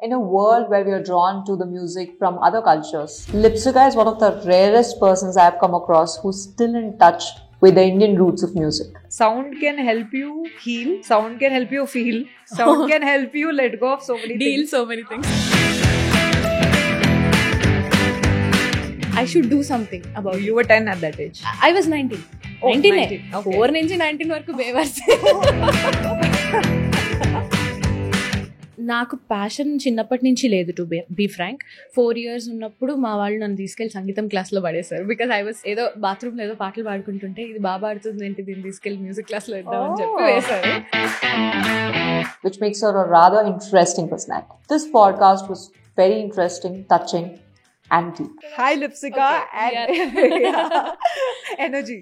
In a world where we are drawn to the music from other cultures, Lipsika is one of the rarest persons I have come across who's still in touch with the Indian roots of music. Sound can help you heal. Sound can help you feel. Sound can help you let go of so many Deal things. so many things. I should do something about You were 10 at that age. I was 19. Oh, 19. 19, okay. 4 నుంచి 19 వరకు బేవర్స్. నాకు passion చిన్నప్పటి నుంచి లేదు, to be Frank. 4 years ఉన్నప్పుడు మా వాళ్ళు నన్ను తీసుకెళ్ళి సంగీతం క్లాస్లో పడేశారు. బికాస్ ఐ వాస్ ఏదో బాత్రూమ్లో ఏదో పాటలు పాడుకుంటుంటే ఇది బాగా పాడుతుంది ఏంటి, దీన్ని తీసుకెళ్ళి మ్యూజిక్ క్లాస్లో ఇద్దామని చెప్పి వేశారు. Which makes her a rather interesting personality. This podcast was very interesting, touching, and deep. Hi, Lipsika. Okay, and energy.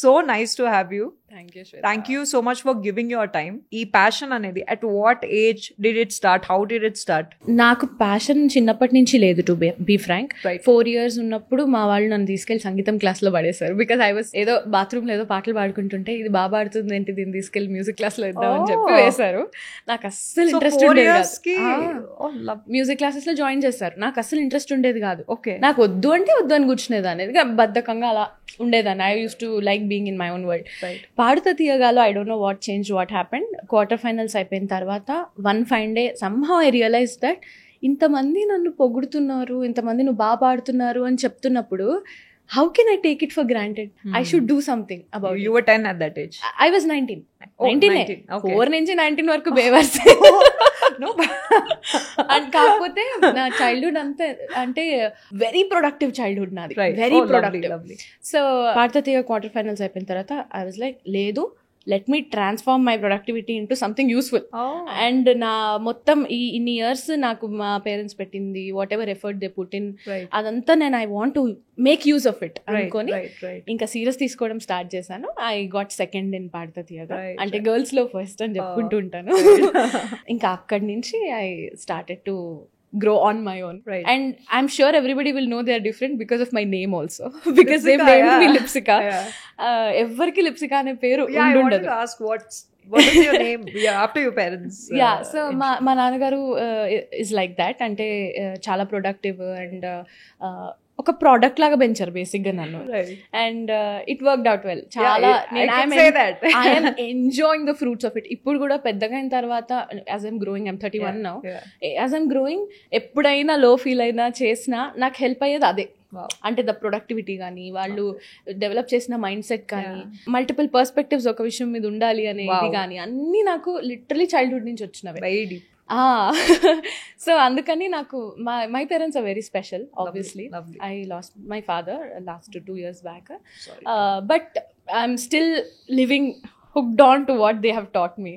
So nice to have you. Thank you. Thank you so much for giving your time. ఈ passion అనేది at what age did it start? How did it start? నాకు passion చిన్నప్పటి నుంచి లేదు, to be frank. Right. 4 years ఉన్నప్పుడు మా వాళ్ళు నన్ను తీసుకెళ్ళి సంగీతం క్లాస్లో పడేశారు. బికాస్ ఐ వాస్ ఏదో బాత్రూమ్లో ఏదో పాటలు పాడుకుంటుంటే ఇది బాగా పాడుతుంది ఏంటి, దీన్ని తీసుకెళ్ళి మ్యూజిక్ క్లాస్లో ఇద్దామని చెప్పి వేశారు. నాకు అస్సలు ఇంట్రెస్ట్ ఉండేది కాదు. మ్యూజిక్ క్లాసెస్ లో జాయిన్ చేస్తారు. నాకు అస్సలు ఇంట్రెస్ట్ ఉండేది కాదు. Okay. నాకు వద్దు అంటే వద్దు అని కూర్చునేదాన్ని. బద్ధకంగా అలా ఉండేదాన్ని. I use to like being in my own world. Right. పాడుతా తీయగాలో I don't know what change, what happened. Quarter finals అయిపోయిన తర్వాత one fine day somehow I realise that ఇంతమంది నన్ను పొగుడుతున్నారు, ఇంతమంది నువ్వు బాగా పాడుతున్నారు అని చెప్తున్నప్పుడు how can I take it for granted? I should do something about. You were 10 at that age. I was 19. Oh, 19. 19. Okay. 4 నుంచి 19 వరకు బేవర్స్. No. అండ్ కాకపోతే నా చైల్డ్హుడ్ అంతా అంటే వెరీ ప్రొడక్టివ్ చైల్డ్హుడ్ నాది. Right. Very Oh, productive. lovely. So పాడతీయ quarter finals అయిపోయిన తర్వాత ఐ వాజ్ లైక్, లేదు, let me transform my productivity into something useful. Oh. And నా మొత్తం ఇన్ని ఇయర్స్ నాకు మా పేరెంట్స్ పెట్టింది whatever effort they put in, Right. అదంతా నేను I want to make use of it అనుకొని Right. ఇంకా సీరియస్ తీసుకోవడం స్టార్ట్ చేశాను. I got second in Padutha తీయగా. Right, అంటే గర్ల్స్ లో ఫస్ట్ అని చెప్పుకుంటూ ఉంటాను. ఇంకా అక్కడి నుంచి I started to grow on my own. Right. And I'm sure everybody will know they are different because of my name also. Because they've Lipsika, named me yeah. Lipsika. Yeah. Everki Lipsika ane peru Yeah, I wanted undundadu. to ask what is your name? Yeah, after your parents. Yeah, so మా నాన్నగారు is like that. అంటే చాలా productive and ఒక product లాగా పెంచారు basic గా నన్ను. Right. And it worked out well. చాలా I can say that. I'm enjoying the fruits of it. ఇప్పుడు కూడా పెద్దగా అయిన తర్వాత as I'm growing, I'm 31 now, as I'm growing ఎప్పుడైనా లో ఫీల్ అయినా చేసినా నాకు హెల్ప్ అయ్యేది అదే. Wow. అంటే ద ప్రొడక్టివిటీ కానీ వాళ్ళు డెవలప్ చేసిన మైండ్ సెట్ కానీ మల్టిపుల్ పర్స్పెక్టివ్స్ ఒక విషయం మీద ఉండాలి అనేది కానీ అన్నీ నాకు లిటరలీ చైల్డ్హుడ్ నుంచి వచ్చినవి. Very deep. సో అందుకని నాకు my parents are very special. Obviously Lovely. I lost my father last 2 years back, but I'm still living hooked on to what they have taught me.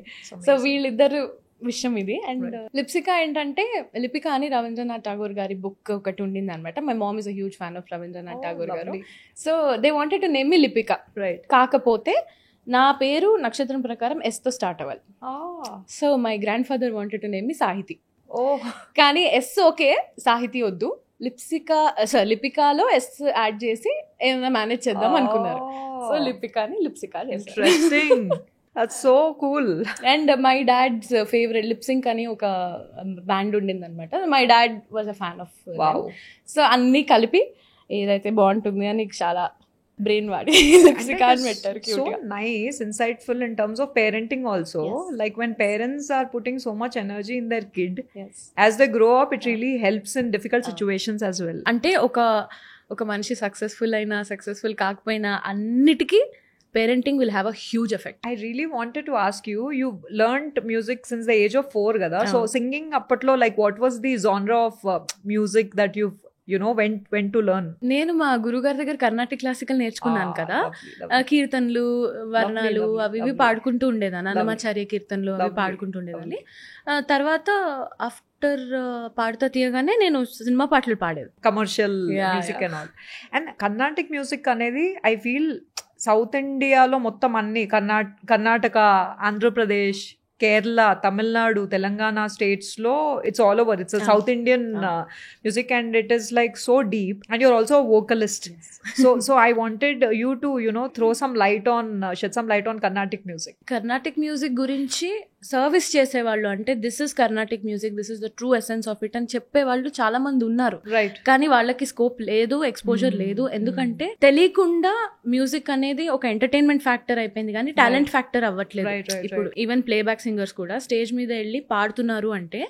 So వీళ్ళిద్దరు విషయం ఇది. And Lipsika ఏంటంటే, లిపికా అని రవీంద్రనాథ్ ఠాగూర్ గారి book ఒకటి ఉండింది అనమాట. My mom is a huge fan of Rabindranath Tagore garu. So they wanted to name me Lipika. Right. కాకపోతే నా పేరు నక్షత్రం ప్రకారం ఎస్తో స్టార్ట్ అవ్వాలి. So my grandfather wanted to name me Sahithi. Oh. కానీ ఎస్ ఓకే, సాహితి వద్దు, లిపికాలో ఎస్ యాడ్ చేసి ఏమైనా మేనేజ్ చేద్దాం అనుకున్నారు. సో లిపికాని లిప్సికా చేశారు. Interesting. That's so cool. And my dad's favourite Lipps Inc అని ఒక బ్యాండ్ ఉండింది అనమాట. My dad was a fan of. So అన్ని కలిపి ఏదైతే బాగుంటుంది అని చాలా బ్రెయిన్ వాడి లిప్సికా అని పెట్టారు. So nice, insightful in terms of parenting also. Yes. Like when parents are putting so much energy in their kid, Yes. as they grow up, it really helps in difficult situations as well. అంటే ఒక మనిషి successful అయినా successful కాకపోయినా అన్నిటికీ parenting will have a huge effect. I really wanted to ask you, you learned music since the age of 4 kada. So singing appatlo, like what was the genre of music that you've went to learn? నేను మా గురుగారి దగ్గర Carnatic classical నేర్చుకున్నాను కదా. కీర్తనలు, వర్ణాలు అవి ఇవి పాడుకుంటూ ఉండేదాన్ని. అన్నమాచార్య కీర్తనలు అవి పాడుకుంటూ ఉండేదాన్ని. తర్వాత ఆఫ్టర్ పాడుతా తీయగానే నేను సినిమా పాటలు పాడేది. Commercial music and all. And Carnatic music అనేది ఐ ఫీల్ సౌత్ ఇండియాలో మొత్తం అన్ని కర్ణాటక, ఆంధ్రప్రదేశ్, కేరళ, తమిళనాడు, తెలంగాణ స్టేట్స్ లో it's all over. It's south Indian music and it is like so deep and you're also vocalist. So I wanted you to throw some light on shed some light on Carnatic music. Carnatic music గురించి service చేసేవాళ్ళు, అంటే this is Carnatic music, this is the true essence of it అని చెప్పేవాళ్ళు చాలా మంది ఉన్నారు. కానీ వాళ్ళకి స్కోప్ లేదు, ఎక్స్పోజర్ లేదు. ఎందుకంటే తెలియకుండా మ్యూజిక్ అనేది ఒక ఎంటర్టైన్మెంట్ ఫ్యాక్టర్ అయిపోయింది కానీ టాలెంట్ ఫ్యాక్టర్ అవ్వట్లేదు. ఇప్పుడు ఈవెన్ ప్లేబ్యాక్ సింగర్స్ కూడా స్టేజ్ మీద వెళ్ళి పాడుతున్నారు అంటే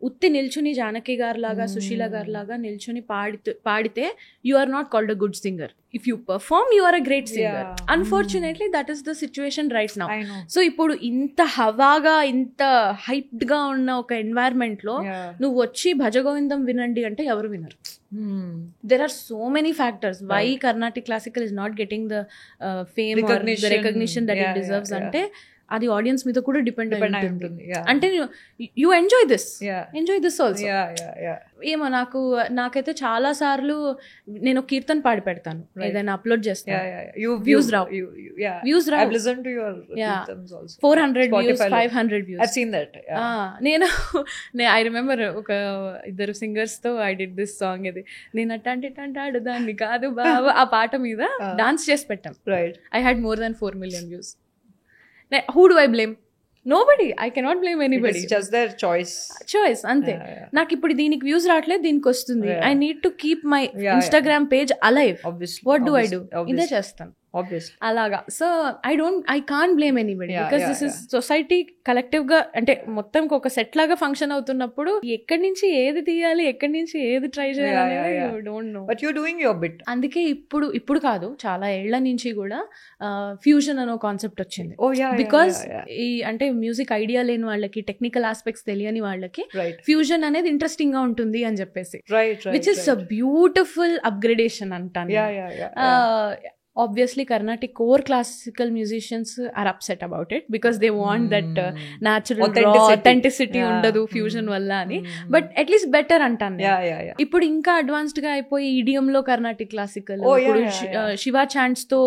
ఉత్తి నిల్చుని జానకి గారు లాగా సుశీల గారు లాగా నిల్చుని పాడితే you are not called a good singer. If you perform you are a great singer. Unfortunately that is the situation right now. So ఇప్పుడు ఇంత హవాగా ఇంత హైప్డ్ గా ఉన్న ఒక ఎన్వైరన్మెంట్ లో నువ్వు వచ్చి భజగోవిందం వినండి అంటే ఎవరు వినరు. There are so many factors why Carnatic classical is not getting the fame or the recognition that it deserves. అంటే అది ఆడియన్స్ మీద కూడా డిపెండ్ అయి ఉంటుంది. అంటే యూ ఎంజాయ్ దిస్ ఆల్సో. ఏమో నాకైతే చాలా సార్లు నేను కీర్తన్ పాడి పెడతాను, ఏదైనా అప్లోడ్ చేస్తాను, వ్యూస్ రావు. 400 views, 500 views. నేను ఐ రిమెంబర్ ఒక ఇద్దరు సింగర్స్ తో ఐ డిడ్ దిస్ సాంగ్. ఇది నేను అట్టాడు దాన్ని కాదు బాబా ఆ పాట మీద డాన్స్ చేసి పెట్టాం. I had more than 4 million views. Who do I blame? Nobody. I cannot blame anybody. It's just their choice అంతే. నాకు ఇప్పుడు దీనికి వ్యూస్ రావట్లేదు, దీనికి వస్తుంది. I need to keep my Instagram page alive. What do I do? ఇదే చేస్తాను అలాగా. So I can't blame anybody because this is society collective గా, అంటే మొత్తం ఒక సెట్ లాగా ఫంక్షన్ అవుతున్నప్పుడు ఎక్కడి నుంచి ఏది తీయాలి, ఎక్కడి నుంచి ఏది ట్రై చేయాలి don't know. But you doing your bit. అందుకే ఇప్పుడు కాదు, చాలా ఏళ్ల నుంచి కూడా ఫ్యూజన్ అనే కాన్సెప్ట్ వచ్చింది. బికాస్ ఈ అంటే మ్యూజిక్ ఐడియా లేని వాళ్ళకి, టెక్నికల్ ఆస్పెక్ట్స్ తెలియని వాళ్ళకి ఫ్యూజన్ అనేది ఇంట్రెస్టింగ్ గా ఉంటుంది అని చెప్పేసి, which is a beautiful upgradation అంటాను. Obviously Carnatic core classical musicians are upset about it because they want that natural authenticity undadu fusion valla ani, but at least better antanu. Ippudu inka advanced ga ayipoyi EDM lo Carnatic classical, ippudu Shiva chants to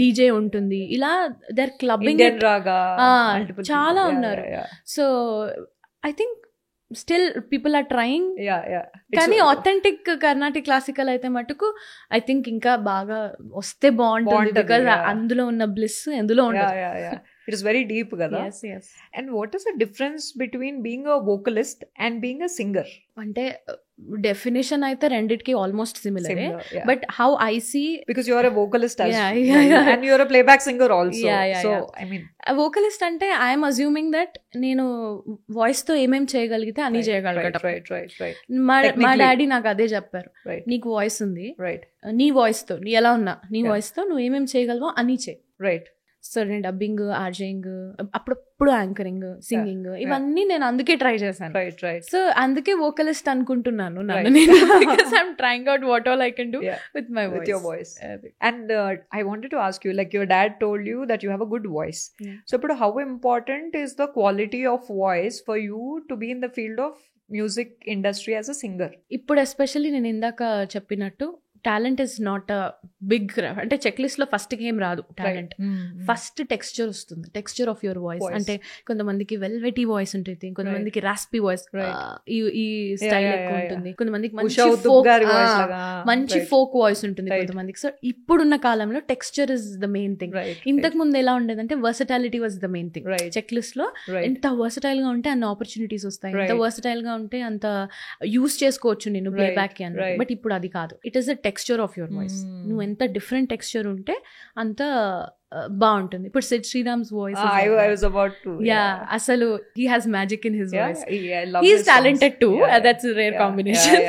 DJ untundi, ila they're clubbing Indian raga chaala unnaru. So I think still people are trying. కానీ authentic Carnatic classical అయితే మటుకు I think ఇంకా బాగా వస్తే బాగుంటుంది, because అందులో ఉన్న bliss ఎందులో ఉండదు. It is very deep కదా. Yes. And what is the difference between being a vocalist and being a singer? అంటే డెఫినేషన్ అయితే రెండిటికి almost similar, but how I see, because you are a vocalist as and you are a playback singer also. So I mean vocalist అంటే I am assuming that నేను voice తో ఏమేం చేయగలిగితే అన్ని చేయగలగట. Right. మా డాడీ నాకు అదే చెప్పారు, నీకు వాయిస్ ఉంది, నీ వాయిస్ తో నీ ఎలా ఉన్నా నీ వాయిస్ తో నువ్వు ఏమేం చేయగలవో అన్ని చేయి. రైట్. సో నేను డబ్బింగ్, ఆర్జయింగ్, అప్పుడప్పుడు యాంకరింగ్, సింగింగ్, ఇవన్నీ నేను అందుకే ట్రై చేశాను. సో అందుకే వోకలిస్ట్ అనుకుంటున్నాను నన్ను నేను, because I'm trying out what all I can do with my voice. With your voice. And I wanted to ask you, like your dad told you that you have a good voice. So but how important is the quality of voice for you to be in the field of music industry as a singer? ఇప్పుడు especially నేను ఇందాక చెప్పినట్టు talent is not a big, అంటే check list లో first ఏం రాదు talent. First texture వస్తుంది, texture of your voice. అంటే కొంతమందికి వెల్వెటీ వాయిస్ ఉంటుంది, కొంతమందికి రాస్పీ వాయిస్, ఈ స్టైల్ ఎక్కువ ఉంటుంది, కొంతమందికి మంచి ఫోక్ వాయిస్ ఉంటుంది కొంతమందికి. సో ఇప్పుడున్న కాలంలో texture is the main thing. ఇంతకు ముందు ఎలా ఉండేదంటే versatility was the main thing. Check list లో ఎంత వర్సటైల్ గా ఉంటే అన్ని ఆపర్చునిటీస్ వస్తాయి, ఎంత వర్సటైల్ గా ఉంటే అంత యూస్ చేసుకోవచ్చు నేను ప్లే బ్యాక్ కి అని. బట్ ఇప్పుడు అది కాదు, it is the texture of your voice. నువ్వు ఎంత డిఫరెంట్ టెక్స్చర్ ఉంటే అంత బాగుంటుంది. ఇప్పుడు సిద్ శ్రీరామ్స్ వాయిస్, అసలు he has magic in his voice. He is talented too. That's a rare combination.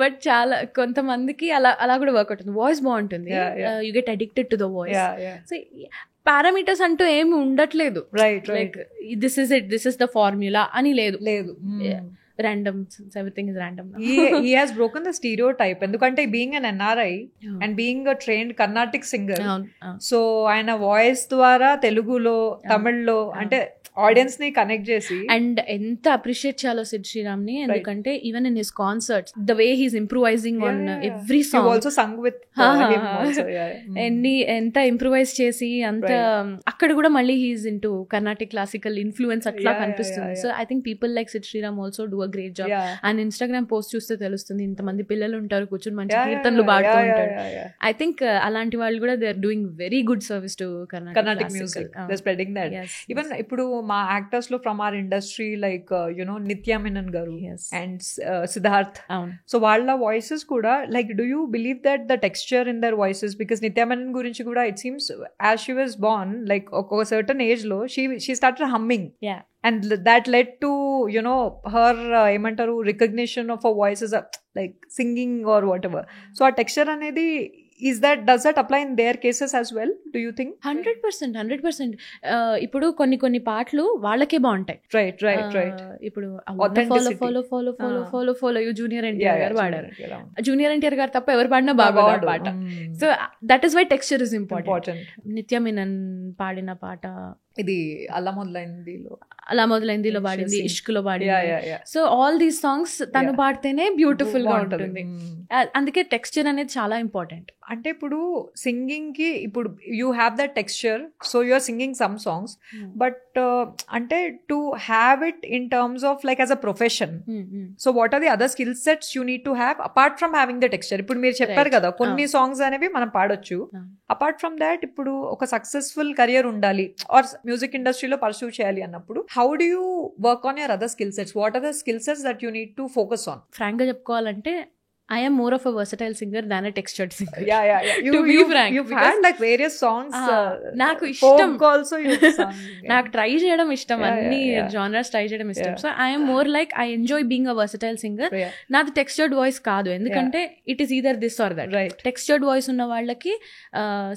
But చాలా కొంతమందికి అలా కూడా వర్క్ అవుతుంది. వాయిస్ బాగుంటుంది, you get addicted to the voice. So parameters అంటూ ఏమి ఉండట్లేదు. Like this is the formula అని లేదు. Random, everything is random now. he has broken the stereotype, ఎందుకంటే being an NRI and being a trained Carnatic singer, so ఆయన voice ద్వారా తెలుగులో, తమిళ్లో అంటే ఆడియన్స్ ని కనెక్ట్ చేసి, అండ్ ఎంత అప్రిషియేట్ చేయాలో సిద్ శ్రీరామ్ ని, ఎందుకంటే even in his concerts the way he's improvising on every song, also sung with him also, ఎంత ఇంప్రూవైజ్ చేసి అంత అక్కడ కూడా మళ్ళీ he's into Carnatic classical influence అట్లా కనిపిస్తుంది. So I think people like Sid Sriram also do a great job. And Instagram post చూస్తే తెలుస్తుంది, ఇంతమంది పిల్లలు ఉంటారు కూర్చొని మంచి కీర్తనలు పాడుతూ ఉంటారు. ఐ థింక్ అలాంటి వాళ్ళు కూడా they are doing very good service to Carnatic music. They are spreading that. Even ఇప్పుడు మా యాక్టర్స్ లో from our industry like Nithya Menon garu Yes. And Siddharth. అవును. సో వాళ్ళ వాయిసెస్ కూడా like do you believe that the texture in their voices, because Nithya Menon గురించి కూడా it seems as she was born like ఒక certain age లో she started humming Yeah. and that led to her ఏమంటారు recognition of her voice as a like singing or whatever. So a texture anedi does that apply in their cases as well, do you think? 100%. ఇప్పుడు కొన్ని పాటలు వాళ్ళకే బాగుంటాయి. Right. ఇప్పుడు Authenticity. Follow you junior NTR గారు వాడారు. Yeah. Junior NTR గారు తప్ప ఎవరు పాడినా బాగోదు పాట. So that is why texture is important. Nithya Menen పాడిన పాట ఇది అలా మొదలైందిలో పాడింది, ఇష్క్లో పాడింది. సో ఆల్ దీస్ సాంగ్స్ తను పాడితేనే బ్యూటిఫుల్ గా ఉంటుంది. అందుకే టెక్స్చర్ అనేది చాలా ఇంపార్టెంట్. అంటే ఇప్పుడు సింగింగ్ కి ఇప్పుడు you have that texture, so you are singing some songs, but అంటే to have it in terms of like as a profession, so what are the other skill sets you need to have apart from having the texture? ఇప్పుడు మీరు చెప్పారు కదా కొన్ని songs అనేవి మనం పాడొచ్చు, apart from that ఇప్పుడు ఒక సక్సెస్ఫుల్ కెరియర్ ఉండాలి ఆర్ మ్యూజిక్ ఇండస్ట్రీలో పర్సూ చేయాలి అన్నప్పుడు how do you work on your other skill sets? What are the skill sets that you need to focus on? Frank గా చెప్పుకోవాలంటే I am more of a versatile singer than a textured singer. Yeah. To be frank, you've had like various songs. నాకు ఇష్టం also you've sung. నాకు try చేయడం ఇష్టం, అన్ని genres try చేయడం ఇష్టం. So I am more like I enjoy being a versatile singer. నాది textured voice కాదు, ఎందుకంటే it is either this or that. Textured voice ఉన్న వాళ్ళకి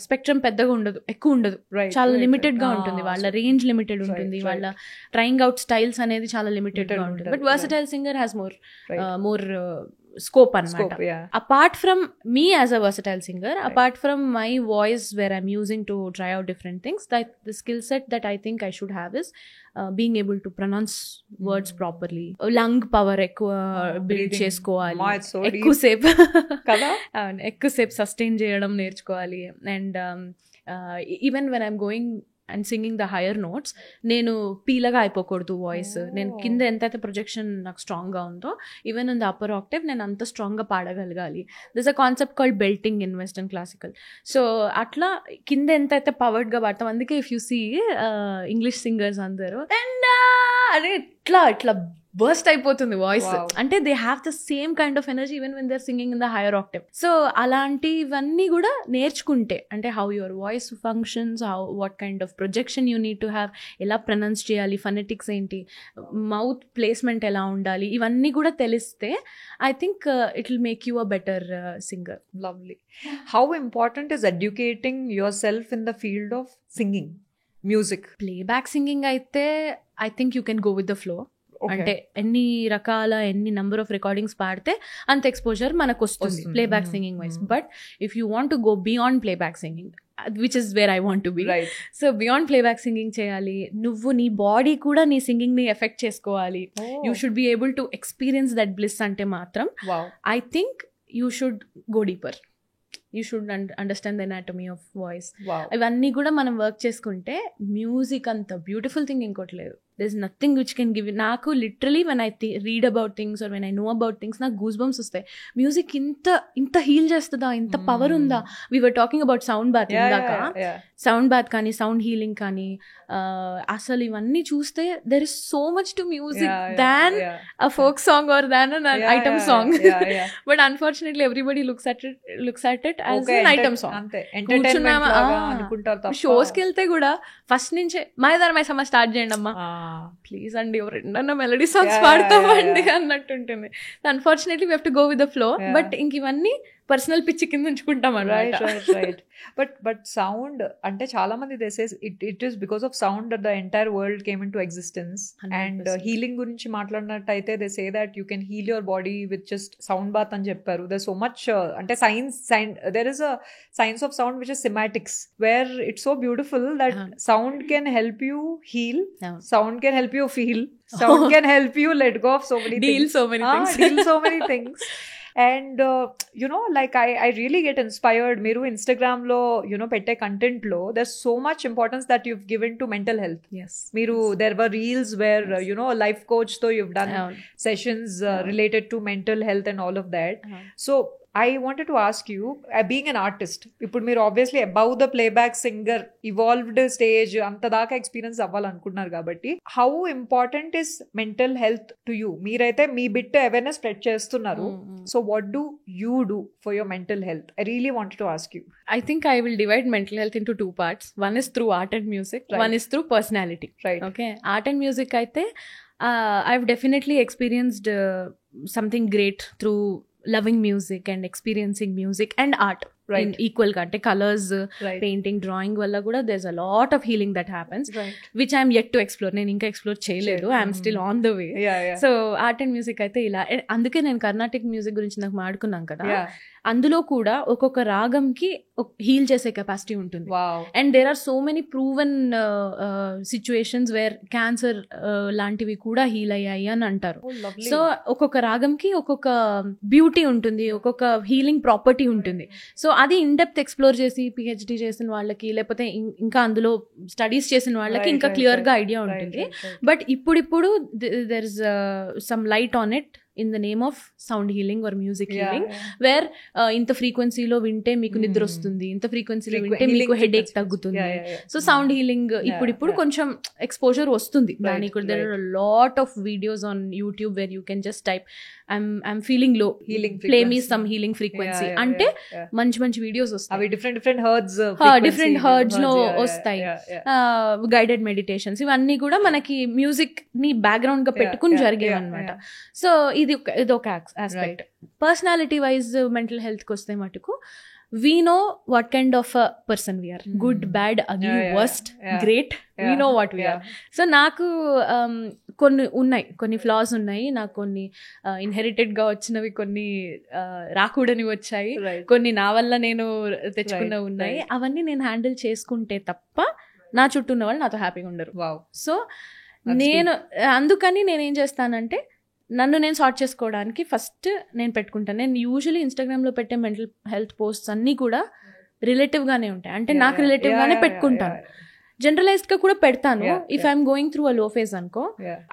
స్పెక్ట్రమ్ పెద్దగా ఉండదు, ఎక్కువ ఉండదు, చాలా లిమిటెడ్ గా ఉంటుంది, వాళ్ళ రేంజ్ లిమిటెడ్ ఉంటుంది, వాళ్ళ ట్రైయింగ్ అవుట్ స్టైల్స్ అనేది చాలా లిమిటెడ్ గా ఉంటుంది. But versatile singer has more scope anamata. Apart from me as a versatile singer, apart from my voice where I'm using to try out different things, that the skill set that I think I should have is being able to pronounce words properly, lung power ఎక్కువ build చేసుకోవాలి, ఎక్కువసేపు sustain చేయడం నేర్చుకోవాలి. And even when I'm going and singing the higher notes, నేను పీలగా అయిపోకూడదు voice. నేను కింద ఎంతైతే projection నాకు స్ట్రాంగ్గా ఉందో, even in the upper octave నేను అంత స్ట్రాంగ్గా పాడగలగాలి. This a concept called belting in western classical. So అట్లా కింద ఎంతైతే పవర్డ్గా పాడతాం, అందుకే if you see English singers అందరూ అండ్ అదే ఇట్లా బర్స్ట్ అయిపోతుంది వాయిస్. అంటే they have the same kind of energy even when they are singing in the higher octave. So అలాంటివన్నీ కూడా నేర్చుకుంటే, అంటే how your voice functions, what kind of projection you need to have, ఎలా pronounce చేయాలి, ఫనెటిక్స్ ఏంటి, mouth placement ఎలా ఉండాలి, ఇవన్నీ కూడా తెలిస్తే I think it will make you a better singer. Lovely. How important is educating yourself in the field of singing music? Playback singing అయితే I think you can go with the flow. అంటే ఎన్ని number of recordings పాడితే అంత exposure మనకు వస్తుంది playback singing wise. But if you want to go beyond playback singing, which is where I want to be, so beyond playback singing చేయాలి. నువ్వు నీ body కూడా నీ సింగింగ్ ని ఎఫెక్ట్ చేసుకోవాలి. You should be able to experience that bliss. అంటే మాత్రం I think you should go deeper. You should understand the anatomy of voice. ఇవన్నీ కూడా మనం వర్క్ చేసుకుంటే మ్యూజిక్ అంత బ్యూటిఫుల్ థింగ్ ఇంకోటి లేదు. There is nothing which can give. నాకు literally when I read about things or when I know about things, నాకు goosebumps వస్తాయి. మ్యూజిక్ ఇంత హీల్ చేస్తుందా, ఇంత పవర్ ఉందా? We were talking about sound bath ఇందాక. సౌండ్ బాత్ కానీ sound healing కానీ అసలు ఇవన్నీ చూస్తే there is so much to music than a folk song or than an item song. But unfortunately everybody looks at it as an item song. షోస్కి వెళ్తే కూడా first నుంచే మైదాన స్టార్ట్ చేయండి అమ్మా, ప్లీజ్ అండి ఎవరైనా మెలడీ సాంగ్స్ పాడతామండి అన్నట్టుంటుంది. Unfortunately we have to go with the flow. But ఇంక ఇవన్నీ పర్సనల్ పిచ్ కింద ఉంచుకుంటాం అన్నమాట. రైట్. బట్ సౌండ్ అంటే చాలా మంది they says it is because of sound that the entire world came into existence. And healing గురించి మాట్లాడినట్టయితే they say that you can heal your body with just sound bath అని చెప్పారు. There so much అంటే there is a science of sound which is cymatics, where it's so beautiful that sound can help you heal, sound can help you feel, sound can help you let go of so many things, deal so many things. And like I really get inspired. Meeru Instagram lo pette content lo there's so much importance that you've given to mental health. Yes. Meeru there were reels where a life coach tho you've done sessions related to mental health and all of that. So I wanted to ask you, being an artist, ఇప్పుడు మీరు obviously above the playback singer evolved stage అంత దాకా experience అవ్వాలనుకుంటున్నారు కాబట్టి how important is mental health to you? మీరైతే మీ bit awareness spread చేస్తున్నారు. So what do you do for your mental health? I really wanted to ask you. I think I will divide mental health into two parts. One is through art and music. Right. One is through personality. Right. Okay. Art and music aithe I've definitely experienced something great through loving music and experiencing music and art. Right. In equal ga ante colors, right. Painting, drawing valla kuda there's a lot of healing that happens, right. Which I'm yet to explore. Nenu inka explore cheyaledu. I'm still on the way. Yeah. So art and music aithe ila anduke nenu Carnatic music gurinchi నాకు మాట్లాడుకున్నాం కదా. అందులో కూడా ఒక్కొక్క రాగంకి heal చేసే capacity ఉంటుంది. And there are so many proven situations where cancer లాంటివి కూడా హీల్ అయ్యాయి అని అంటారు. సో ఒక్కొక్క రాగంకి ఒక్కొక్క బ్యూటీ ఉంటుంది, ఒక్కొక్క హీలింగ్ ప్రాపర్టీ ఉంటుంది. సో అది ఇన్ డెప్త్ ఎక్స్ప్లోర్ చేసి పిహెచ్డి చేసిన వాళ్ళకి లేకపోతే ఇంకా అందులో స్టడీస్ చేసిన వాళ్ళకి ఇంకా క్లియర్ గా ఐడియా ఉంటుంది. బట్ ఇప్పుడు there is some light on it in the name of sound healing or music healing, where ఇంత ఫ్రీక్వెన్సీలో వింటే మీకు నిద్ర వస్తుంది, ఇంత ఫ్రీక్వెన్సీలో వింటే మీకు హెడేక్ తగ్గుతుంది. సో సౌండ్ హీలింగ్ ఇప్పుడు కొంచెం ఎక్స్పోజర్ వస్తుంది దానికి కూడా. there are a lot of videos on YouTube where you can just type I'm feeling low, play me some healing frequency అంటే మంచి వీడియోస్ వస్తాయి. అవి డిఫరెంట్ హర్ట్స్ లో వస్తాయి. గైడెడ్ మెడిటేషన్స్ ఇవన్నీ కూడా మనకి మ్యూజిక్ ని బ్యాక్గ్రౌండ్ గా పెట్టుకుని జరిగేవి అనమాట. సో ఇది ఒక aspect. Personality wise mental health కి వస్తే మటుకు we know what kind of a person we are. Good, bad, ugly, worst, great. We know what we are. So నాకు కొన్ని ఫ్లాస్ ఉన్నాయి. నాకు కొన్ని ఇన్హెరిటెడ్ గా వచ్చినవి, కొన్ని రాకూడని వచ్చాయి, కొన్ని నా వల్ల నేను తెచ్చుకున్నవి ఉన్నాయి. అవన్నీ నేను హ్యాండిల్ చేసుకుంటే తప్ప నా చుట్టూ ఉన్న వాళ్ళు నాతో హ్యాపీగా ఉండరు. సో అందుకని నేనేం చేస్తానంటే నన్ను నేను సార్ట్ చేసుకోవడానికి ఫస్ట్ నేను పెట్టుకుంటాను. నేను యూజువలీ ఇన్స్టాగ్రామ్లో పెట్టే మెంటల్ హెల్త్ పోస్ట్స్ అన్నీ కూడా రిలేటివ్గానే ఉంటాయి. అంటే నాకు రిలేటివ్గానే పెట్టుకుంటాను. జనరలైజ్డ్గా కూడా పెడతాను. If I'm going through a low phase అనుకో,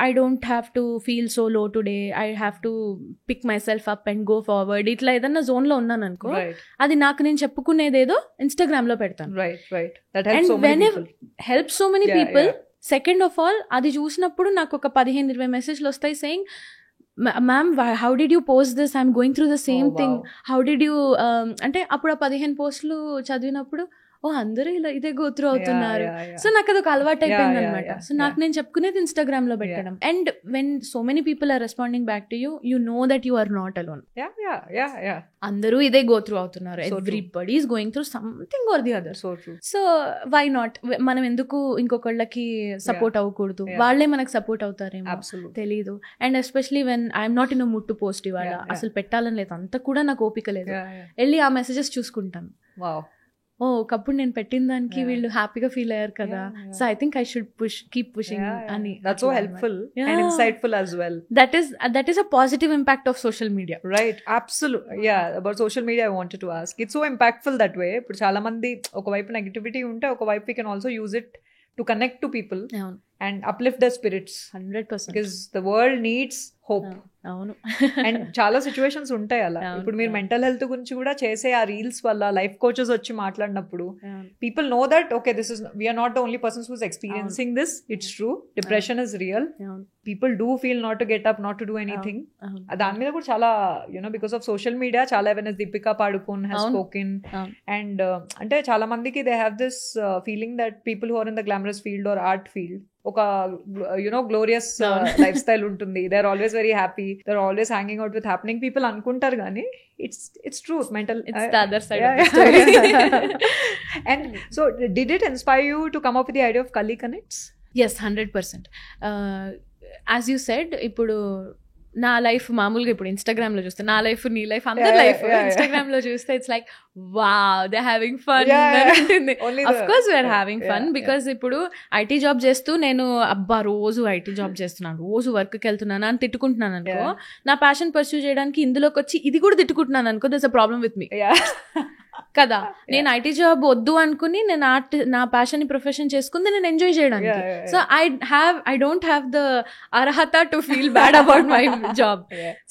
I don't have to feel so low today, I have to pick myself up and go forward. ఇట్లా ఏదన్నా జోన్లో ఉన్నాను అనుకో, అది నాకు నేను చెప్పుకునేదేదో ఇన్స్టాగ్రామ్లో పెడతాను. And when it helps so many people. Second of all, అది చూసినప్పుడు నాకు ఒక 15-20 మెసేజ్లు వస్తాయి saying, ma'am how did you post this, I'm going through the same thing, how did you అంటే అప్పుడు ఆ 15 పోస్టులు చదివినప్పుడు అందరూ ఇలా ఇదే గో త్రూ అవుతున్నారు. సో నాకు అదొక అలవాటు అయిపోయింది అనమాట. సో నాకు నేను చెప్పుకునేది ఇన్స్టాగ్రామ్ లో పెట్టడం. And when so many people are responding back to you, you know that you are not alone. అందరూ ఇదే గో త్రూ అవుతున్నారు. Everybody is going through something or the other. So why not? మనం ఎందుకు ఇంకొకళ్ళకి support అవ్వకూడదు? వాళ్ళే మనకు support అవుతారేమో తెలీదు. And especially when I'm not in ముట్టు పోస్ట్ ఇవాళ అసలు పెట్టాలని లేదు, అంత కూడా నాకు ఓపిక లేదు. వెళ్ళి ఆ మెసేజెస్ చూసుకుంటాను. ఒకప్పుడు నేను పెట్టిన దానికి వీళ్ళు హ్యాపీగా ఫీల్ అయ్యారు కదా, so I think I should keep pushing అని. That's so helpful and insightful as well. That is a positive impact of social media, right? Absolutely. Yeah, about social media I wanted to ask, it's so impactful that way. ఇప్పుడు చాలా మంది ఒకవైపు negativity ఉంటే ఒకవైపు we can also use it to connect to people and uplift their spirits. 100%. Because the world needs hope. అవును. And చాలా situations ఉంటాయి అలా. ఇప్పుడు మీరు మెంటల్ హెల్త్ గురించి కూడా చేసే ఆ రీల్స్ వల్ల లైఫ్ కోచెస్ వచ్చి మాట్లాడినప్పుడు people know that okay this is we're not the only persons who's experiencing this. It's true, depression is real. People do feel not to get up, not to do anything. దాని మీద కూడా చాలా because of social media చాలా awareness. Deepika Padukone has spoken. And అంటే చాలా మందికి they have this feeling that people who are in the glamorous field or art field ఒక glorious life style ఉంటుంది. They are always very happy, they are always hanging out with happening people అనుకుంటారు, కానీ it's true. Mental it's the other side of the story. And so did it inspire you to come up with the idea of Kali Connects? Yes, 100%. As you said, ఇప్పుడు నా life మామూలుగా ఇప్పుడు Instagram లో చూస్తే నా life నీ life అందరి life Instagram లో చూస్తే it's like wow they having fun ఉంటుంది. Of course we're having fun because ఇప్పుడు ఐటీ జాబ్ చేస్తూ నేను అబ్బా రోజు ఐటీ జాబ్ చేస్తున్నాను, రోజు వర్క్కి వెళ్తున్నాను అని తిట్టుకుంటున్నాను అనుకో, నా ప్యాషన్ పర్స్యూ చేయడానికి ఇందులోకి వచ్చి ఇది కూడా తిట్టుకుంటున్నాను అనుకో, that's a problem with me. కదా. నేను ఐటీ జాబ్ వద్దు అనుకుని నేను ఆర్ట్ నా ప్యాషన్ ని ప్రొఫెషన్ చేసుకుంది నేను ఎంజాయ్ చేయడానికి. So I don't have the అర్హత to feel bad about my job.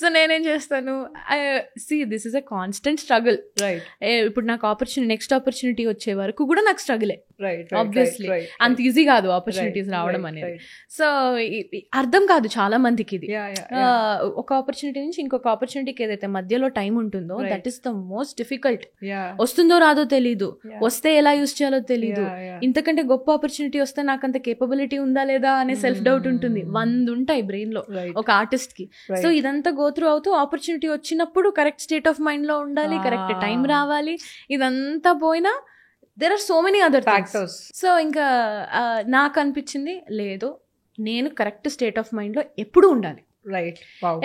So నేనేం చేస్తాను, this is a constant struggle. ఇప్పుడు నాకు నెక్స్ట్ ఆపర్చునిటీ వచ్చే వరకు కూడా నాకు స్ట్రగులే. ఆబ్వియస్లీ అంత ఈజీ కాదు ఆపర్చునిటీస్ రావడం అనేది. సో అర్థం కాదు చాలా మందికి ఇది. ఒక ఆపర్చునిటీ నుంచి ఇంకొక ఆపర్చునిటీకి ఏదైతే మధ్యలో టైం ఉంటుందో that is the most difficult. వస్తుందో రాదో తెలీదు, వస్తే ఎలా యూజ్ చేయాలో తెలీదు. ఇంతకంటే గొప్ప ఆపర్చునిటీ వస్తే నాకు అంత కేపబిలిటీ ఉందా లేదా అనే సెల్ఫ్ డౌట్ ఉంటుంది. 100 ఉంటాయి బ్రెయిన్ లో ఒక ఆర్టిస్ట్ కి. సో ఇదంతా గో త్రూ అవుతూ ఆపర్చునిటీ వచ్చినప్పుడు కరెక్ట్ స్టేట్ ఆఫ్ మైండ్ లో ఉండాలి, కరెక్ట్ టైం రావాలి. ఇదంతా పోయినా there are so many other factors. So ఇంకా నాకు అనిపించింది లేదు, నేను కరెక్ట్ స్టేట్ ఆఫ్ మైండ్ లో ఎప్పుడు ఉండాలి.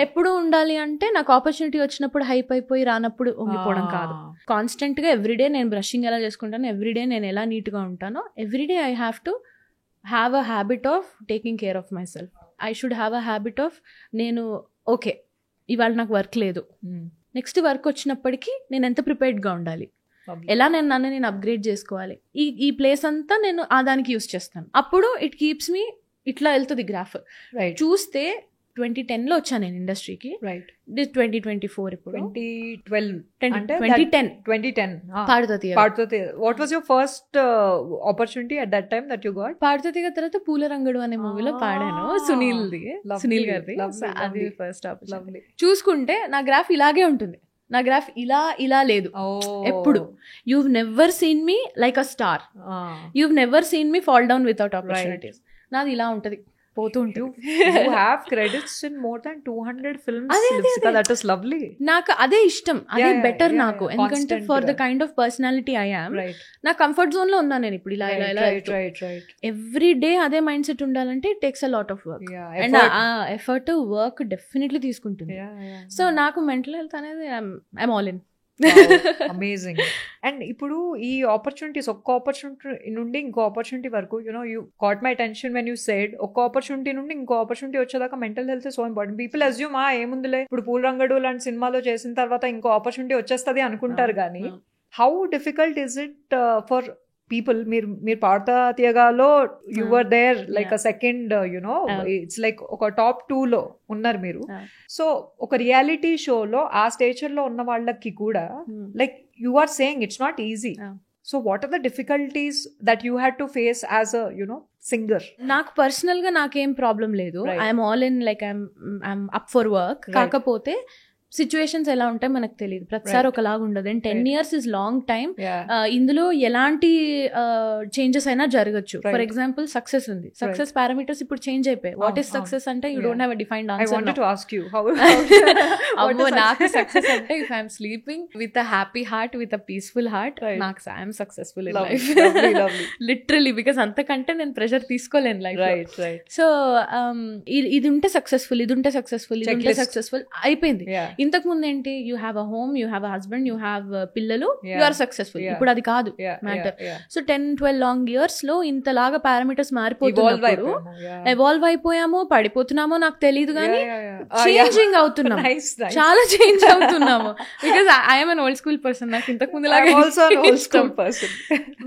ఎప్పుడు ఉండాలి అంటే నాకు ఆపర్చునిటీ వచ్చినప్పుడు హైప్ అయిపోయి రానప్పుడు ఉండిపోవడం కాదు. కాన్స్టెంట్ గా ఎవ్రీడే నేను బ్రషింగ్ ఎలా చేసుకుంటాను, ఎవ్రీడే నేను ఎలా నీట్ గా ఉంటానో, everyday I have to have a habit of taking care of my self. I should have a habit of నేను ఓకే ఇవాళ నాకు వర్క్ లేదు, నెక్స్ట్ వర్క్ వచ్చినప్పటికీ నేను ఎంత ప్రిపేర్డ్గా ఉండాలి, ఎలా నేను అప్గ్రేడ్ చేసుకోవాలి, ఈ ప్లేస్ అంతా నేను దానికి యూస్ చేస్తాను. అప్పుడు ఇట్ కీప్స్ మీ ఇట్లా వెళ్తుంది గ్రాఫ్. చూస్తే 2010 లో వచ్చాను నేను ఇండస్ట్రీకి. 2024 ఇప్పుడు 2010 పాడుతతి. What was your first opportunity at that time that you got? పాడుతతి తర్వాత పూలరంగడు అనే మూవీలో పాడాను, సునీల్ గారిది. అది ఫస్ట్ ఆపర్చునిటీ. చూసుకుంటే నా గ్రాఫ్ ఇలాగే ఉంటుంది. నా గ్రాఫ్ ఇలా లేదు ఎప్పుడు. you've never seen me like a star, you've never seen me fall down without opportunities. నాది ఇలా ఉంటది, పోతూ ఉంటుంది. You have credits in more than 200 films. Lipsika, that is lovely. నాకు అదే ఇష్టం, అదే బెటర్ నాకు. ఎందుకంటే for the kind of personality I am, నా కంఫర్ట్ జోన్ లో ఉన్నాను నేను ఇప్పుడు. ఇలా ఎవ్రీ డే అదే మైండ్ సెట్ ఉండాలంటే it takes a lot of work. And ఆ ఎఫర్ట్ వర్క్ డెఫినెట్లీ తీసుకుంటుంది. సో నాకు మెంటల్ హెల్త్ అనేది I'm all in. Amazing. And ఇప్పుడు ఈ ఆపర్చునిటీస్, ఒక్క ఆపర్చునిటీ నుండి ఇంకో ఆపర్చునిటీ వరకు, you know you caught my attention when you said ఒక్క ఆపర్చునిటీ నుండి ఇంకో ఆపర్చునిటీ వచ్చేదాకా mental health so important. People assume ఏముందిలే ఇప్పుడు పూలరంగడు లాంటి సినిమాలో చేసిన తర్వాత ఇంకో ఆపర్చునిటీ వచ్చేస్తుంది అనుకుంటారు. కానీ how difficult is it for people? మీరు పాడతా తీయగాలో you were there like a second, you know it's like ఒక టాప్ 2 లో ఉన్నారు మీరు. సో ఒక రియాలిటీ షోలో ఆ స్టేచర్ లో ఉన్న వాళ్ళకి కూడా like you are saying it's not easy. So what are the difficulties that you had to face as a you know singer? నాకు పర్సనల్ గా నాకేం ప్రాబ్లం లేదు. I'm all in, like I'm up for work. కాకపోతే situations ఎలా ఉంటాయి మనకు తెలియదు, ప్రతిసారి ఒకలాగా ఉండదు. And 10 years is long time. ఇందులో ఎలాంటి చేంజెస్ అయినా జరగచ్చు. ఫర్ ఎగ్జాంపుల్ సక్సెస్ ఉంది, సక్సెస్ పారామీటర్స్ ఇప్పుడు చేంజ్ అయిపోయి. వాట్ ఈస్ సక్సెస్ అంటే you don't have a defined answer. నాకు సక్సెస్ అంటే if I'm sleeping with a happy heart, with a peaceful heart, నాకు I'm successful in life literally. Because అంతకంటే నేను pressure తీసుకోలేను life. So ఇది ఉంటే successful, ఇది ఉంటే సక్సెస్ఫుల్, ఇది ఉంటే సక్సెస్ఫుల్ అయిపోయింది. ఇంతకు ముందు ఏంటి, you have a home, you have a husband, you have పిల్లలు, యూ ఆర్ సక్సెస్ఫుల్. ఇప్పుడు అది కాదు మ్యాటర్. సో 10-12 లాంగ్ ఇయర్స్ లో ఇంతలాగా పారామీటర్స్ మారిపోతున్నప్పుడు ఎవాల్వ్ అయిపోయామో పడిపోతున్నామో నాకు తెలియదు, కానీ చేంజింగ్ అవుతున్నాం, చాలా చేంజ్ అవుతున్నాము. Because I'm an old school person, నాకు ఇంతకు ముందు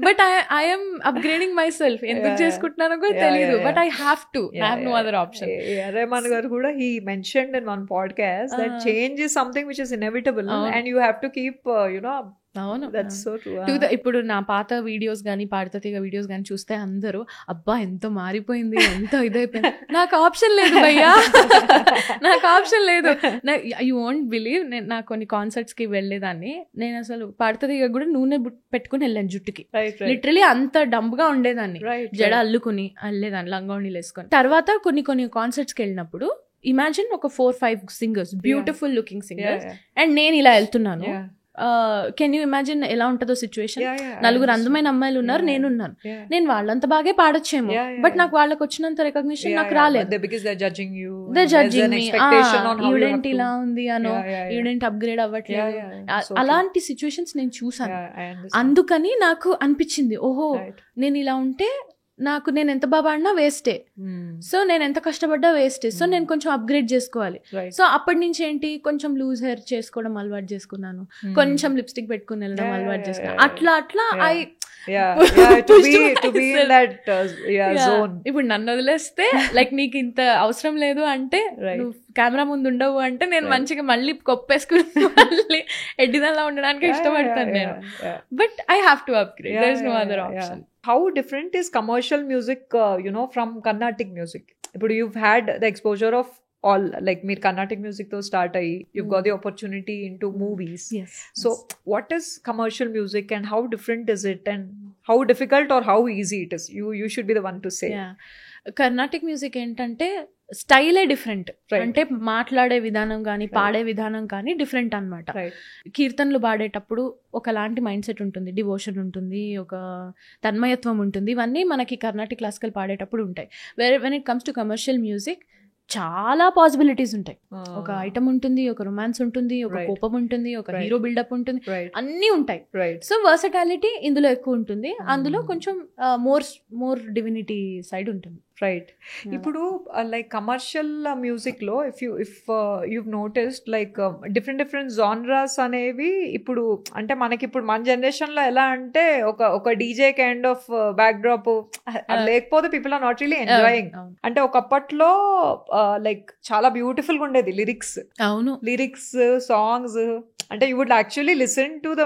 but I'm upgrading myself. ఎందుకు చేసుకుంటున్నానో కూడా తెలియదు, but I have to, I have no other option. Rahman garu కూడా he mentioned in one podcast that change is something which is inevitable and you have to keep అవును, that's so true. ఇప్పుడు నా పాత videos గానీ పాడతీగ వీడియోస్ గానీ చూస్తే అందరూ అబ్బా ఎంత మారిపోయింది, ఎంత ఇదైపోయింది. నాకు ఆప్షన్ లేదు భయ్యా, నాకు ఆప్షన్ లేదు. యూ వోంట్ బిలీవ్, నాకు కొన్ని కాన్సర్ట్స్ కి వెళ్ళేదాన్ని. నేను అసలు పాడతీగ కూడా నూనె పెట్టుకుని వెళ్ళాను జుట్టుకి. లిటరలీ అంత డంబ్గా ఉండేదాన్ని, జడ అల్లుకుని వెళ్ళేదాన్ని, లంగావణీలు వేసుకొని. తర్వాత కొన్ని కాన్సర్ట్స్ కి వెళ్ళినప్పుడు ఇమాజిన్ ఒక 4-5 singers, beautiful looking singers, and నేను ఇలా వెళ్తున్నాను. కెన్ యూ ఇమాజిన్ ఎలా ఉంటుందో సిచ్యువేషన్? నలుగురు అందమైన అమ్మాయిలు ఉన్నారు, నేనున్నాను. నేను వాళ్ళంత బాగా పాడొచ్చేమో, బట్ నాకు వాళ్ళకి వచ్చినంత రికగ్నిషన్ నాకు రాలేదు. ఈవిడేంటి ఇలా ఉంది అనో, ఈవిడేంటి అప్గ్రేడ్ అవ్వట్లేదు. అలాంటి సిచ్యువేషన్స్ నేను చూసాను. అందుకని నాకు అనిపించింది, ఓహో నేను ఇలా ఉంటే నాకు నేను ఎంత బాగా పాడినా వేస్టే, సో నేను ఎంత కష్టపడ్డా వేస్టే, సో నేను కొంచెం అప్గ్రేడ్ చేసుకోవాలి. సో అప్పటి నుంచి ఏంటి కొంచెం లూజ్ హెయిర్ చేసుకోవడం అలవాటు చేసుకున్నాను, కొంచెం లిప్స్టిక్ పెట్టుకుని వెళ్ళడం అలవాటు చేసుకున్నాను. అట్లా అట్లా ఇప్పుడు నన్ను వదిలేస్తే లైక్ నీకు ఇంత అవసరం లేదు అంటే, నువ్వు కెమెరా ముందు ఉండవు అంటే నేను మంచిగా మళ్ళీ కొప్పేసుకుని మళ్ళీ ఎడ్డిదల్లా ఉండడానికి ఇష్టపడతాను నేను. But I have to upgrade, there is no other option. How different is commercial music, from Carnatic music? ఇప్పుడు you've had the exposure of all, like meer Carnatic music to start ayi, you've got the opportunity into movies. Yes. So what is commercial music and how different is it, and how difficult or how easy it is? You should be the one to say. Yeah. Carnatic music ఏంటంటే స్టైలే different, అంటే మాట్లాడే విధానం కానీ పాడే విధానం కానీ different అనమాట. కీర్తనలు పాడేటప్పుడు ఒకలాంటి మైండ్ సెట్ ఉంటుంది, డివోషన్ ఉంటుంది, ఒక తన్మయత్వం ఉంటుంది, ఇవన్నీ మనకి కర్ణాటిక్ క్లాసికల్ పాడేటప్పుడు ఉంటాయి. When it comes to commercial music చాలా పాసిబిలిటీస్ ఉంటాయి. ఒక ఐటమ్ ఉంటుంది, ఒక రొమాన్స్ ఉంటుంది, ఒక కోపం ఉంటుంది, ఒక హీరో బిల్డప్ ఉంటుంది, అన్నీ ఉంటాయి. సో వర్సటాలిటీ ఇందులో ఎక్కువ ఉంటుంది, అందులో కొంచెం మోర్ డివినిటీ సైడ్ ఉంటుంది. రైట్. ఇప్పుడు లైక్ కమర్షియల్ మ్యూజిక్ లో if you've noticed like different genres అనేవి ఇప్పుడు అంటే మనకి ఇప్పుడు మన జనరేషన్ లో ఎలా అంటే ఒక DJ kind of backdrop లేకపోతే people are not really enjoying. అంటే ఒకప్పట్లో లైక్ చాలా బ్యూటిఫుల్ గా ఉండేది లిరిక్స్, సాంగ్స్, అంటే you would actually listen to the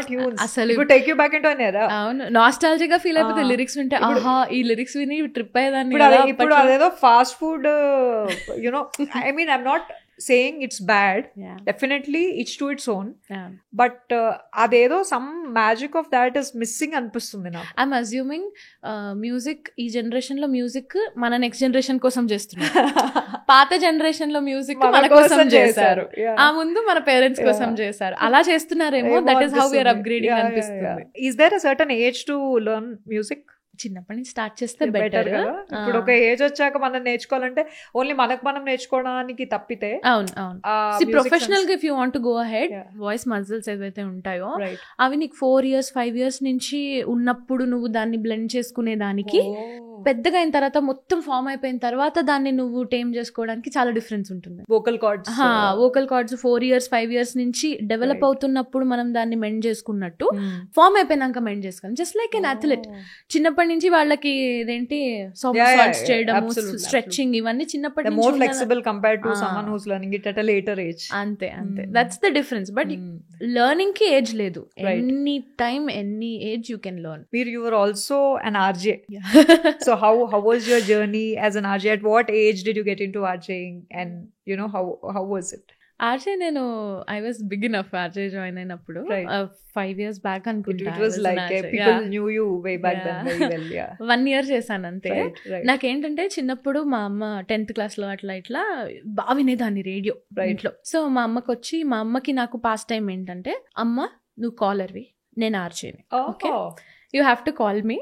tunes. అసలు take you back into an era. అవును, నాస్టాల్జియా ఫీల్ అయిపోతే లిరిక్స్ వింటే ఆహా ఈ లిరిక్స్ విని ట్రిప్ అయ్యేదాన్ని. ఇప్పుడు అదేదో fast food I mean I'm not saying it's bad, definitely each to its own, but adedo some magic of that is missing అనిపిస్తుంది నాకు. I'm assuming మ్యూజిక్ ఈ జనరేషన్ లో మ్యూజిక్ మన నెక్స్ట్ జనరేషన్ కోసం చేస్తున్నారు. పాత జనరేషన్ లో మ్యూజిక్ మన కోసం చేశారు, ఆ ముందు మన పేరెంట్స్ కోసం చేశారు, అలా చేస్తున్నారేమో. That is how we are upgrading అనిపిస్తుంది. Is there a certain age to learn music? చిన్నప్పటి నుంచి స్టార్ట్ చేస్తే బెటర్. ఇప్పుడు ఒక ఏజ్ వచ్చాక మనం నేర్చుకోవాలంటే ఓన్లీ మనకు మనం నేర్చుకోవడానికి తప్పితే. అవును ప్రొఫెషనల్ గా if you want to go ahead, voice muscles ఏవైతే ఉంటాయో అవి నీకు 4 years 5 years నుంచి ఉన్నప్పుడు నువ్వు దాన్ని బ్లెండ్ చేసుకునే దానికి, పెద్దగా అయిన తర్వాత మొత్తం ఫామ్ అయిపోయిన తర్వాత దాన్ని నువ్వు టేమ్ చేసుకోవడానికి చాలా డిఫరెన్స్ ఉంటుంది. వోకల్ కార్డ్స్ 4 years 5 years నుంచి డెవలప్ అవుతున్నప్పుడు మనం దాన్ని మెండ్ చేసుకున్నట్టు ఫామ్ అయిపోయినాక మెండ్ చేసుకోవాలి. జస్ట్ లైక్ ఎన్ అథ్లెట్, చిన్నప్పటి నుంచి వాళ్ళకి ఇదేంటి సాల్ట్స్ చేయడం, స్ట్రెచింగ్, ఇవన్నీ చిన్నప్పటి నుంచి more flexible compared to someone who's learning it at a later age. అంతే that's the difference. But learning కి ఏజ్ లేదు, any time any age you can learn. You were also an RJ. So how was your journey as an RJ? At what age did you get into RJing, and how was it? RJ నేను I was big enough RJ join అయినప్పుడు 5 years back అనుకుంటా. It was like people knew you way back then very well. 1 year చేశాను అంతే. నాకేంటంటే చిన్నప్పుడు మా అమ్మ 10th class లో అట్లా ఇట్లా బాగా వినేదాన్ని రేడియో ఇంట్లో. సో మా అమ్మకి నాకు పాస్ టైం ఏంటంటే, అమ్మ నువ్వు కాలర్వి, నేను ఆర్జేని, okay you have to call me,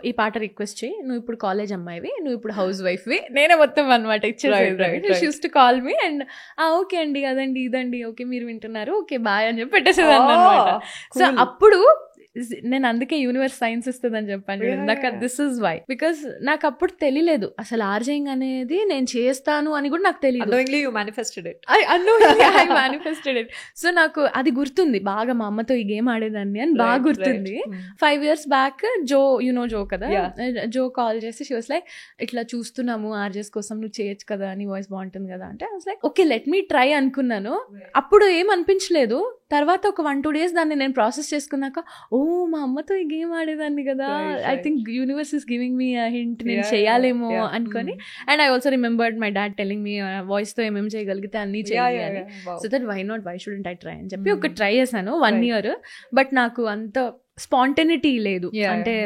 ఈ పాట రిక్వెస్ట్ చేయి, నువ్వు ఇప్పుడు కాలేజ్ అమ్మాయివి, నువ్వు ఇప్పుడు హౌస్ వైఫ్వి, నేనే మొత్తం అనమాట ఇచ్చేసేది. Choose to call me and okay అండి అదండి ఇదండి ఓకే మీరు వింటున్నారు ఓకే బాయ్ అని చెప్పి పెట్టేసేదాన్ని అనమాట. సో అప్పుడు నేను అందుకే యూనివర్స్ సైన్స్ ఇస్తుందని చెప్పాను ఇందాక. దిస్ ఇస్ వై, బికాస్ నాకు అప్పుడు తెలియలేదు అసలు ఆర్జేయింగ్ అనేది నేను చేస్తాను అని కూడా నాకు తెలియదు. సో నాకు అది గుర్తుంది బాగా, మా అమ్మతో ఈ గేమ్ ఆడేదాన్ని అని బాగా గుర్తుంది. 5 years బ్యాక్ జో జో కదా, జో కాల్ చేసి షీ వాస్ లైక్ ఇట్లా చూస్తున్నాము ఆర్జేస్ కోసం, నువ్వు చేయొచ్చు కదా, నీ వాయిస్ బాగుంటుంది కదా అంటే, I was like okay let me try అనుకున్నాను. అప్పుడు ఏం అనిపించలేదు. తర్వాత ఒక 1-2 days దాన్ని నేను ప్రాసెస్ చేసుకున్నాక, ఓ మా అమ్మతో ఈ గేమ్ ఆడేదాన్ని కదా, I think universe is giving me hint, నేను చేయాలేమో అనుకొని. And I also remembered my dad telling me voice తో ఏమేమి చేయగలిగితే అన్ని చేయాలి అని. So that why shouldn't I try అని చెప్పి ఒక ట్రై చేశాను 1 year. బట్ నాకు అంత స్పాంటనిటీ లేదు. అంటే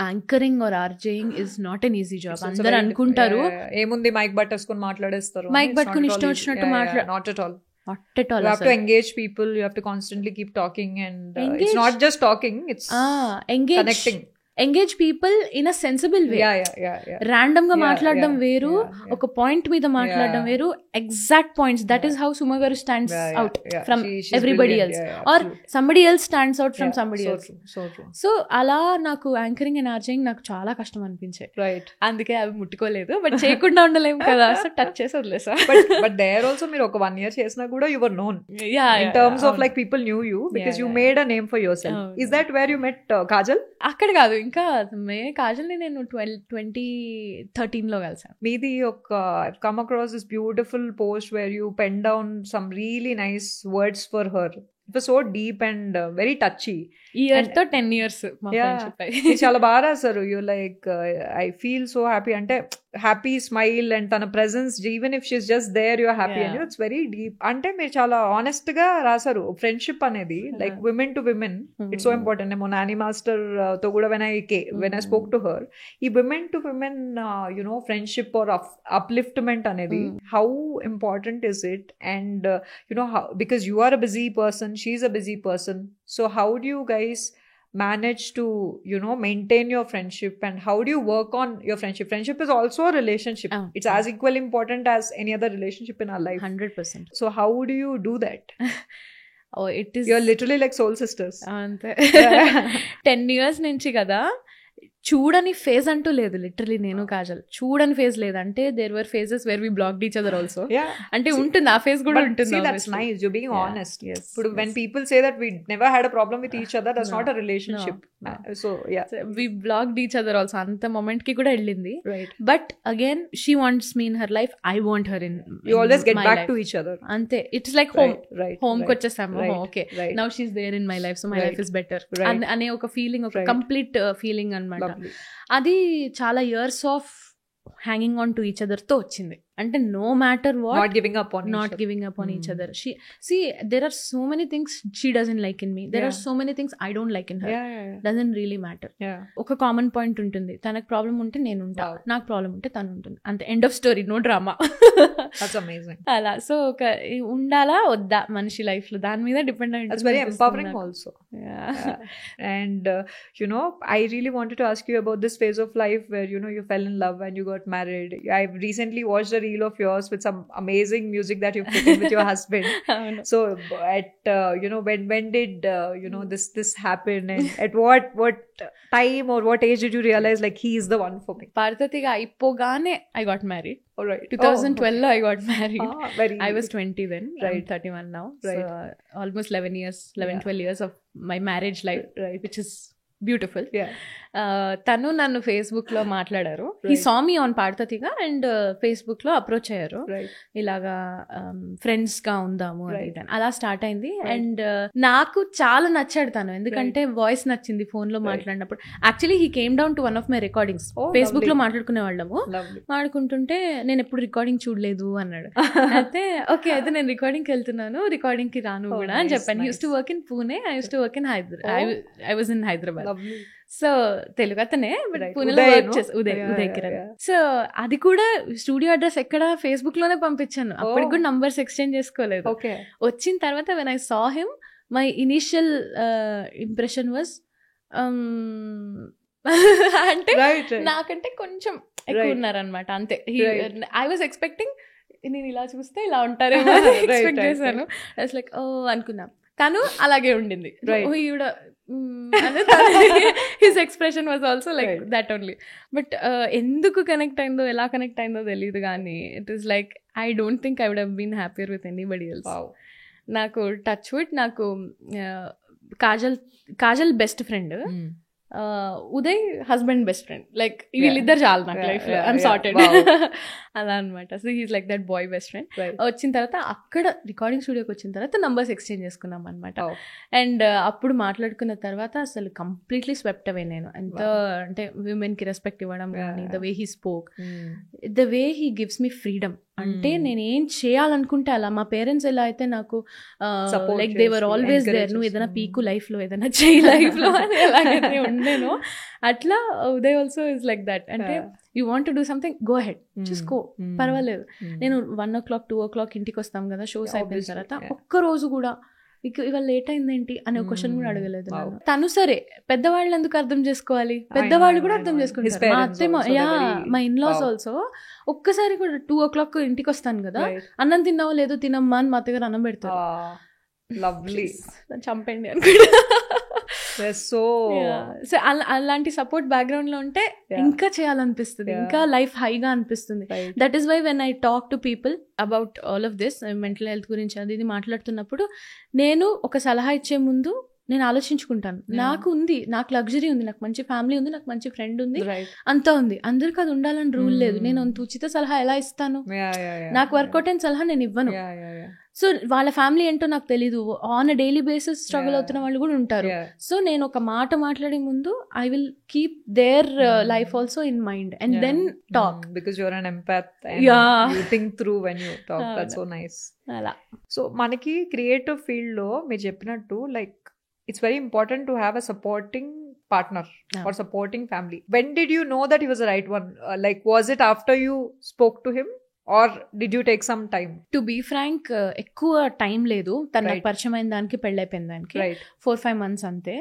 anchoring or RJing is not an easy job. అందరు అనుకుంటారు ఏముంది మైక్ పట్టేసుకొని మాట్లాడేస్తారు, మైక్ పట్టుకుని ఇష్టం వచ్చినట్టు మాట్లాడ. Not at all. You have to engage people, you have to constantly keep talking, and it's not just talking, it's connecting. Engage people in a sensible way. Random గా మాట్లాడడం వేరు, ఒక పాయింట్ మీద మాట్లాడడం వేరు. Exact points, that is how Suma garu stands out from everybody else, or somebody else stands out from somebody else. So అలా నాకు anchoring and ఆర్జయింగ్ నాకు చాలా కష్టం అనిపించాయి. అందుకే అవి ముట్టుకోలేదు. బట్ చేయకుండా ఉండలేము కదా, సో టచ్ చేసి వదిలేసా. బట్ దేర్ ఆల్సో మీరు ఒక 1 year చేసినా కూడా you were known in terms of like people knew you because you made a name for yourself. Is that where you met Kajal? అక్కడ కాదు, ఇంకా కాజల్ని నేను 2013 లో కలిసాను. మీది ఒక come across this beautiful post where you penned down some really nice words for her. It was so deep and very touchy. Year తో 10 years మా friendship అయ్యి. చాలా బాగా రాశారు. You like I feel so happy, అంటే happy smile and తన presence, even if she's just there you happy and it's very deep. అంటే మీరు చాలా ఆనెస్ట్ గా రాశారు. ఫ్రెండ్షిప్ అనేది like women to women it's so important. నేను నాని మాస్టర్ తో కూడా when I spoke to her, ఈ women to women you know friendship or upliftment అనేది how important is it? And you know because you are a busy person, she is a busy person, so how do you guys manage to, you know, maintain your friendship, and how do you work on your friendship? Friendship is also a relationship. It's as equally important as any other relationship in our life. 100%. So how do you do that? Oh, it is, you're literally like soul sisters. ante 10 years నుంచి కదా, చూడని phase అంటూ లేదు. Literally నేను కాజల్ చూడని phase లేదు. అంటే there were phases where we blocked each other also. అంటే ఉంటుంది, ఆ ఫేజ్ కూడా ఉంటుంది. That's nice, you're being honest. But when people say that we never had a problem with each other, that's not a relationship. So yeah, we blocked each other also. అంత moment కి కూడా వెళ్ళింది. But again she wants me in her life, I want her in. you always get back to each other. అంతే, it's like home. Home కి వచ్చేసాము. Okay, now she is there in my life, so my life is better అనే ఒక feeling, ఒక complete feeling అన్నమాట. అది చాలా years of hanging on to each other తో వచ్చింది. అంటే no matter what, not giving up on each other. See there are so many things she doesn't like in me, there are so many things I don't like in her. Doesn't really matter. ఒక common point ఉంటుంది. తనకు problem ఉంటే నేను ఉంటా, నాకు problem ఉంటే తను ఉంటుంది, అంతే. End of story, no drama. That's amazing. అలా సో ఒక ఉండాలా వద్దా మనిషి లైఫ్ లో, దాని మీద డిపెండ్ అయ్యి. That's very empowering also. And you know, I really wanted to ask you about this phase of life where, you know, you fell in love and you got married. I've recently watched a reel of yours with some amazing music that you put in with your husband. So at you know, when did you know, this happen, and at what time or what age did you realize like he is the one for me? పార్థతిగా అయిపోగానే I got married. All right. 2012 లో I got married. I was 20 then. Right. I'm 31 now. Right. So almost 12 years of my marriage life, which is beautiful. తను నన్ను Facebook లో మాట్లాడారు. He saw me on పార్థతిగా and Facebook లో approach అయ్యారు. ఇలాగా friends గా ఉందాము అని. అలా స్టార్ట్ అయింది. అండ్ నాకు చాలా నచ్చాడు తను, ఎందుకంటే వాయిస్ నచ్చింది ఫోన్ లో మాట్లాడినప్పుడు. Actually he came down to one of my recordings. Facebook లో మాట్లాడుకునే వాళ్ళము. మాట్లాడుకుంటుంటే నేను ఎప్పుడు రికార్డింగ్ చూడలేదు అన్నాడు. అయితే ఓకే, అయితే నేను రికార్డింగ్ కి వెళ్తున్నాను, రికార్డింగ్ కి రాను కూడా అని చెప్పాను. Use to work in Pune, I use to work in I was in Hyderabad. So Telugu అతనే, బట్ పూణేలో వర్క్ చేసి ఉదయ్ కిరణ్. సో అది కూడా స్టూడియో అడ్రస్ ఎక్కడ ఫేస్బుక్ లోనే పంపించాను. అప్పటికి కూడా నంబర్స్ ఎక్స్చేంజ్ చేసుకోలేదు. వచ్చిన తర్వాత when I saw him, my initial impression was అంటే నాకంటే కొంచెం ఎక్కువ ఉన్నారనమాట, అంతే. ఐ వాజ్ ఎక్స్పెక్టింగ్ నేను ఇలా చూస్తే ఇలా ఉంటారేమో ఎక్స్పెక్ట్ చేశాను. లైక్ ఓ అనుకున్నా, తను అలాగే ఉండింది. His expression was also like that only. But ఎందుకు కనెక్ట్ అయిందో, ఎలా కనెక్ట్ అయిందో తెలియదు, కానీ it is like I don't think I would have been happier with anybody else. నాకు టచ్ వుడ్, నాకు Kajal best friend, Uday husband best friend. Like వీళ్ళిద్దరు చాలు నాకు లైఫ్ లో, ఐఎమ్ సార్టెడ్ అలా అనమాట. So he's like that boy best friend. వచ్చిన తర్వాత అక్కడ రికార్డింగ్ స్టూడియోకి వచ్చిన తర్వాత నంబర్స్ ఎక్స్చేంజ్ చేసుకున్నాం అనమాట. అండ్ అప్పుడు మాట్లాడుకున్న తర్వాత అసలు కంప్లీట్లీ స్వెప్ట్ అవే నేను. ఎంత అంటే విమెన్ కి రెస్పెక్ట్ ఇవ్వడం కానీ, the way he spoke, the way he gives me freedom. అంటే నేను ఏం చేయాలనుకుంటే అలా. మా పేరెంట్స్ ఎలా అయితే నాకు like they were always there, నువ్వు ఏదైనా పీకు లైఫ్ లో, ఏదైనా చేయి లైఫ్ లో అని ఎలాగైతే ఉండేనో, అట్లా Uday also is like that. అంటే you want to do something, go ahead, చూసుకో, పర్వాలేదు. నేను 1 o'clock 2 o'clock ఇంటికి వస్తాం కదా షోస్ అయిపోయిన తర్వాత, ఒక్కరోజు కూడా ఇవాళ లేట్ అయిందేంటి అనే క్వశ్చన్ కూడా అడగలేదు నన్ను. తను సరే పెద్దవాళ్ళు ఎందుకు అర్థం చేసుకోవాలి, పెద్దవాళ్ళు కూడా అర్థం చేసుకుంటారు. మా అత్తమ్మ మా ఇన్లాస్ ఆల్సో ఒక్కసారి కూడా 2 o'clock ఇంటికి వస్తాను కదా, అన్నం తిన్నావో లేదో తినమ్మా అని మా అత్తగారు అన్నం పెడతారు. లవ్లీ, చంపండి అనుకుంటా. సో అలాంటి సపోర్ట్ బ్యాక్గ్రౌండ్ లో ఉంటే ఇంకా చేయాలనిపిస్తుంది, ఇంకా లైఫ్ హైగా అనిపిస్తుంది. That is why when I talk to people about all of this, mental health గురించి అది ఇది మాట్లాడుతున్నప్పుడు నేను ఒక సలహా ఇచ్చే ముందు నేను ఆలోచించుకుంటాను. నాకు లగ్జరీ ఉంది, నాకు మంచి ఫ్యామిలీ ఉంది, నాకు మంచి ఫ్రెండ్ ఉంది, అంతా ఉంది. అందరికి అది ఉండాలని రూల్ లేదు. నేను అంత ఉచిత సలహా ఎలా ఇస్తాను? నాకు వర్కౌట్ అయిన సలహా నేను ఇవ్వను. సో వాళ్ళ ఫ్యామిలీ ఏంటో నాకు తెలీదు, on a daily basis struggle అవుతున్న వాళ్ళు కూడా ఉంటారు. సో నేను ఒక మాట మాట్లాడే ముందు I will keep their life also in mind and then talk, because you are an empath and you think through when you talk. That's so nice. అలా సో మనకి క్రియేటివ్ ఫీల్డ్ లో మీరు చెప్పినట్టు like it's very important to have a supporting partner or supporting family. When did you know that he was the right one? Like, was it after you spoke to him or did you take some time? To be frank, ఎక్కువ time లేదు. తన పరిచయం అయిన దానికి పెళ్ళైపోయిన దానికి 4-5 months అంతే.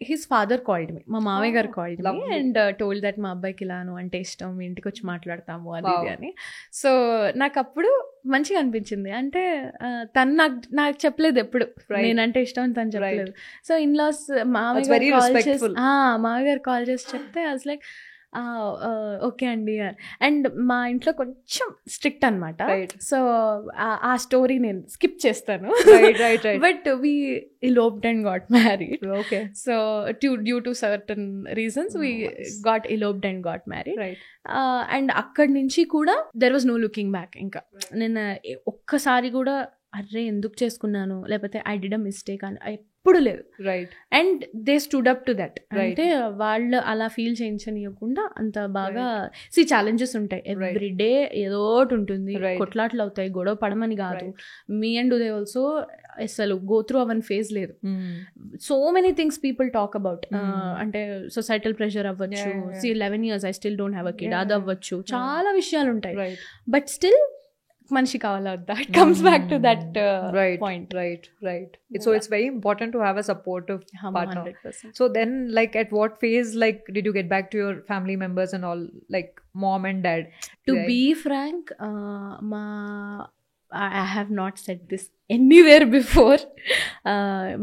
His father called me, మా మావయ్య గారు called me and told that మా అబ్బాయికి ఇలాను అంటే ఇష్టం, మీ ఇంటికి వచ్చి మాట్లాడతాము అది అని. సో నాకు అప్పుడు మంచిగా అనిపించింది. అంటే తను నాకు చెప్పలేదు ఎప్పుడు నేనంటే ఇష్టం అని తను చెప్పలేదు. సో ఇన్లాస్ మావయ్య గారు కాల్ చేసి చెప్తే ఐ వాస్ లైక్ ఓకే అండి. అండ్ మా ఇంట్లో కొంచెం స్ట్రిక్ట్ అనమాట. సో ఆ స్టోరీ నేను స్కిప్ చేస్తాను. But we eloped and got married. Okay. So due to certain reasons we got eloped and got married. And అక్కడి నుంచి కూడా there was no looking back. ఇంకా నేను ఒక్కసారి కూడా అర్రే ఎందుకు చేసుకున్నాను లేకపోతే ఐ డిడ్ అ మిస్టేక్ అని ఎప్పుడు లేదు. And they stood up to that. అంటే వాళ్ళు అలా ఫీల్ చేయించనియకుండా అంత బాగా ఛాలెంజెస్ ఉంటాయి ఎవ్రీ డే, ఏదో ఒకటి ఉంటుంది, కొట్లాట్లు అవుతాయి, గొడవ పడమని కాదు. మీ అండ్ ఉదయ్ ఆల్సో అసలు గో త్రూ అవన్ ఫేజ్ లేదు. So many things people talk about, అంటే సొసైటల్ ప్రెషర్ అవ్వచ్చు, 11 years I still don't have a kid, అది అవ్వచ్చు, చాలా విషయాలు ఉంటాయి. బట్ స్టిల్ మనిషి కావాలా వద్దా, it comes back to that point. Right. So it's very important to have a supportive partner. 100%. So then, like, at what phase, like, did you get back to your family members and all, like mom and dad? To be frank, I have not said this anywhere before.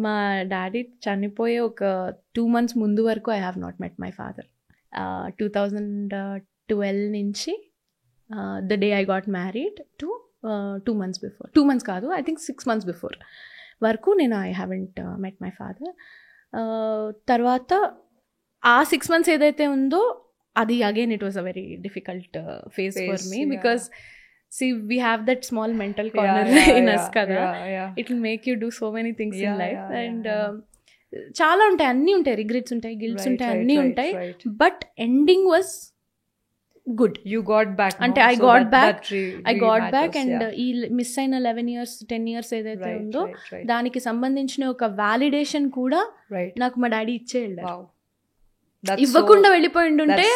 మా daddy చనిపోయే ఒక 2 months ముందు వరకు I have not met my father. 2012 నుంచి the day I got married to 2 months before, 2 months కాదు, I think 6 months before వరకు నేను I haven't met my father. తర్వాత ఆ 6 months ఏదైతే ఉందో అది again it was a very difficult phase for me, because see we have that small mental corner in us kada. It will make you do so many things in life and చాలా ఉంటాయి, అన్నీ ఉంటాయి, regrets ఉంటాయి, గిల్ట్స్ ఉంటాయి, అన్నీ ఉంటాయి. But ending was good. You got back. అంటే I got back and ఈ మిస్ అయిన 11 years 10 years ఏదైతే ఉందో దానికి సంబంధించిన ఒక వాలిడేషన్ కూడా నాకు మా డాడీ ఇచ్చే వెళ్ళారు. ఇవ్వకుండా వెళ్ళిపోయి ఉంటే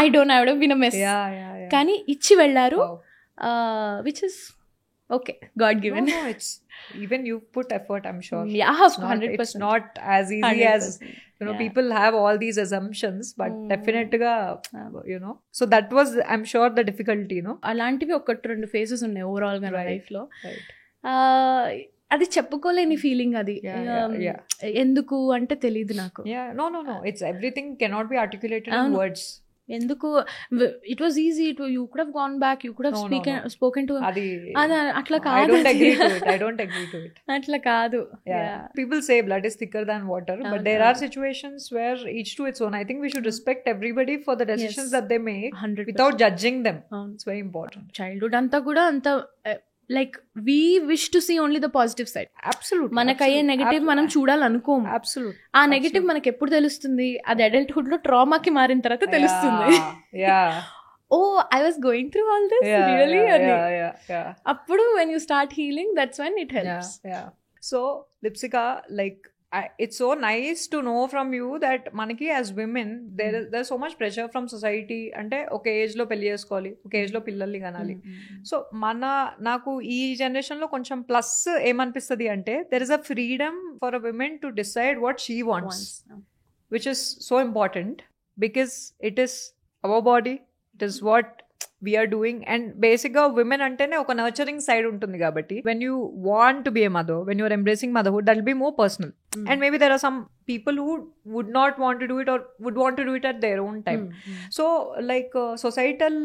I don't have been a mess. కానీ ఇచ్చి వెళ్ళారు, which is okay, God given. No, it's even you put effort, I'm sure. Yeah, 100%. It's not as easy 100%. As people have all these assumptions, but definitely so that was, I'm sure, the difficulty, అలాంటివి 1-2 phases ఉన్నాయి overall గా life లో. అది చెప్పుకోలేని feeling, అది ఎందుకు అంటే తెలియదు నాకు. No, it's everything cannot be articulated in words. ఎందుకు it was easy, you could have gone back, you could have spoken to. అది అట్లా కాదు, I don't agree to it. అట్లా కాదు. People say blood is thicker than water, but there are situations where each to its own. I think we should respect everybody for the decisions that they make 100%. Without judging them. It's very important. Childhood అంతా కూడా అంత like we wish to see only the positive side. Absolutely. మనకయ్యే negative మనం చూడాలనుకోము. Absolutely. ఆ negative మనకి ఎప్పుడు తెలుస్తుంది? అది అడల్ట్హుడ్ లో ట్రామాకి మారిన తర్వాత తెలుస్తుంది. Oh, I was going through all this, really? అప్పుడు when you start healing, that's when it helps. So Lipsika, like it's so nice to know from you that manaki as women there's so much pressure from society అంటే ఒక age లో పెళ్లి చేసుకోవాలి, ఒక age లో పిల్లల్ని కనాలి. సో నాకు ఈ జనరేషన్ లో కొంచెం ప్లస్ ఏమనిపిస్తుంది అంటే there is a freedom for a woman to decide what she wants, which is so important because it is our body, it is what we are doing. And basically women antene oka nurturing side untundi kabatti when you want to be a mother, when you are embracing motherhood, that will be more personal. And maybe there are some people who would not want to do it or would want to do it at their own time. So like societal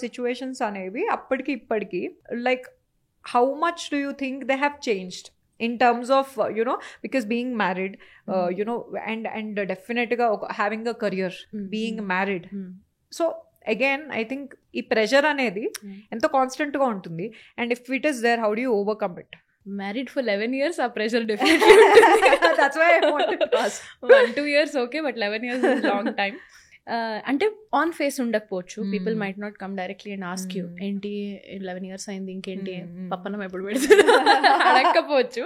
situations anevi appadiki ippadiki, like how much do you think they have changed in terms of because being married and definitely having a career, being married. So again I think ఈ pressure అనేది ఎంతో constant గా ఉంటుంది. And if it is there, how do you overcome it? Married for 11 years ఆ pressure definitely ఉంటుంది. That's why I wanted to ask. 1-2 years okay, but 11 years is a long time. అంటే on face ఉండకపోవచ్చు, people might not come directly and ask you ఏంటి 11 years అయింది ఇంకేంటి పప్పనం ఎప్పుడు పెడుతుంది అడగకపోవచ్చు,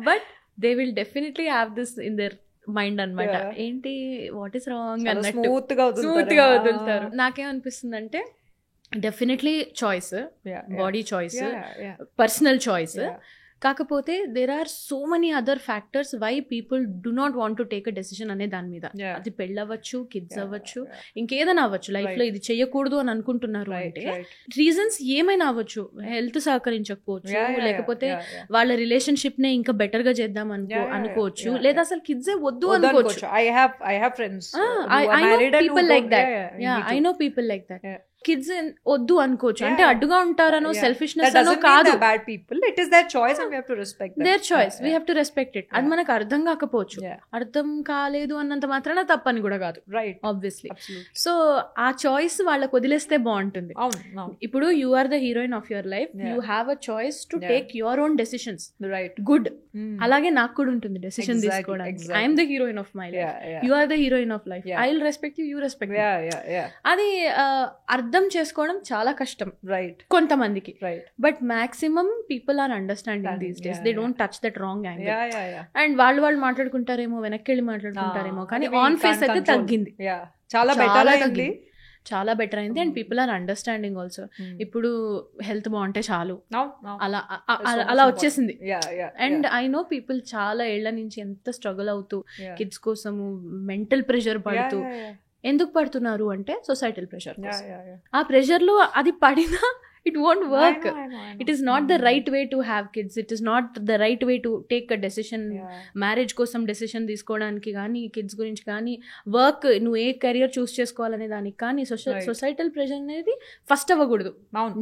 but they will definitely have this in their mind అనమాట. ఏంటి వాట్ ఈస్ రాంగ్ అన్నట్టు స్మూత్ గా వదులుతారు. నాకేమనిపిస్తుంది అంటే definitely choice, body choice, personal choice, కాకపోతే there are so many other factors why people do not want to take a decision అనే దాని మీద. అది పెళ్ళవచ్చు, కిడ్స్ అవ్వచ్చు, ఇంకేదైనా అవ్వచ్చు, లైఫ్ లో ఇది చెయ్యకూడదు అని అనుకుంటున్నారు అంటే రీజన్స్ ఏమైనా అవ్వచ్చు. హెల్త్ సహకరించకపోవచ్చు, లేకపోతే వాళ్ళ రిలేషన్షిప్ నే ఇంకా బెటర్ గా చేద్దాం అనుకోవచ్చు, లేదా అసలు కిడ్స్ వద్దు అనుకోవచ్చు. I know people like that. Kids వద్దు అనుకోవచ్చు, అంటే అడ్డుగా ఉంటారనో సెల్ఫిష్నెస్ అనో కాదు. Bad people, it is their choice and we have to respect their choice, we have to respect it. అది మనకు అర్థం కాకపోవచ్చు, అర్థం కాలేదు అన్నంత మాత్రాన తప్పని కూడా కాదు, రైట్? ఆబ్వియస్లీ. సో ఆ చాయిస్ వాళ్ళకి వదిలేస్తే బాగుంటుంది. ఇప్పుడు you are the heroine of your life, you have a choice to take your own decisions, right? Good. అలాగే నాకు కూడా ఉంటుంది డెసిషన్ తీసుకోవడానికి. I'm the heroine of my life, you are the heroine of life, I will respect you, you respect me. అది అర్థం చేసుకోవడం చాలా కష్టం, రైట్? కొంతమందికి, right? But maximum people are understanding these days. They don't touch that wrong angle. And వాళ్ళు మాట్లాడుకుంటారేమో, వెనక్కి వెళ్ళి మాట్లాడుకుంటారేమో, కానీ ఆన్ ఫేస్ అయితే తగ్గింది, చాలా బెటర్ అయింది. And people are understanding also. ఇప్పుడు హెల్త్ బాగుంటే చాలు అలా వచ్చేసింది. అండ్ ఐ నో పీపుల్ చాలా ఏళ్ల నుంచి ఎంత స్ట్రగుల్ అవుతూ కిడ్స్ కోసము మెంటల్ ప్రెషర్ పడుతూ. ఎందుకు పడుతున్నారు అంటే సొసైటల్ ప్రెషర్. ఆ ప్రెషర్ లో అది పడినా it won't work. It is not the right way to have kids. It is not the right way to take a decision. Marriage కోసం డెసిషన్ తీసుకోవడానికి కానీ, కిడ్స్ గురించి కానీ, వర్క్ నువ్వు ఏ కెరియర్ చూస్ చేసుకోవాలనే దానికి కానీ సొసైటల్ ప్రెషర్ అనేది ఫస్ట్ అవ్వకూడదు.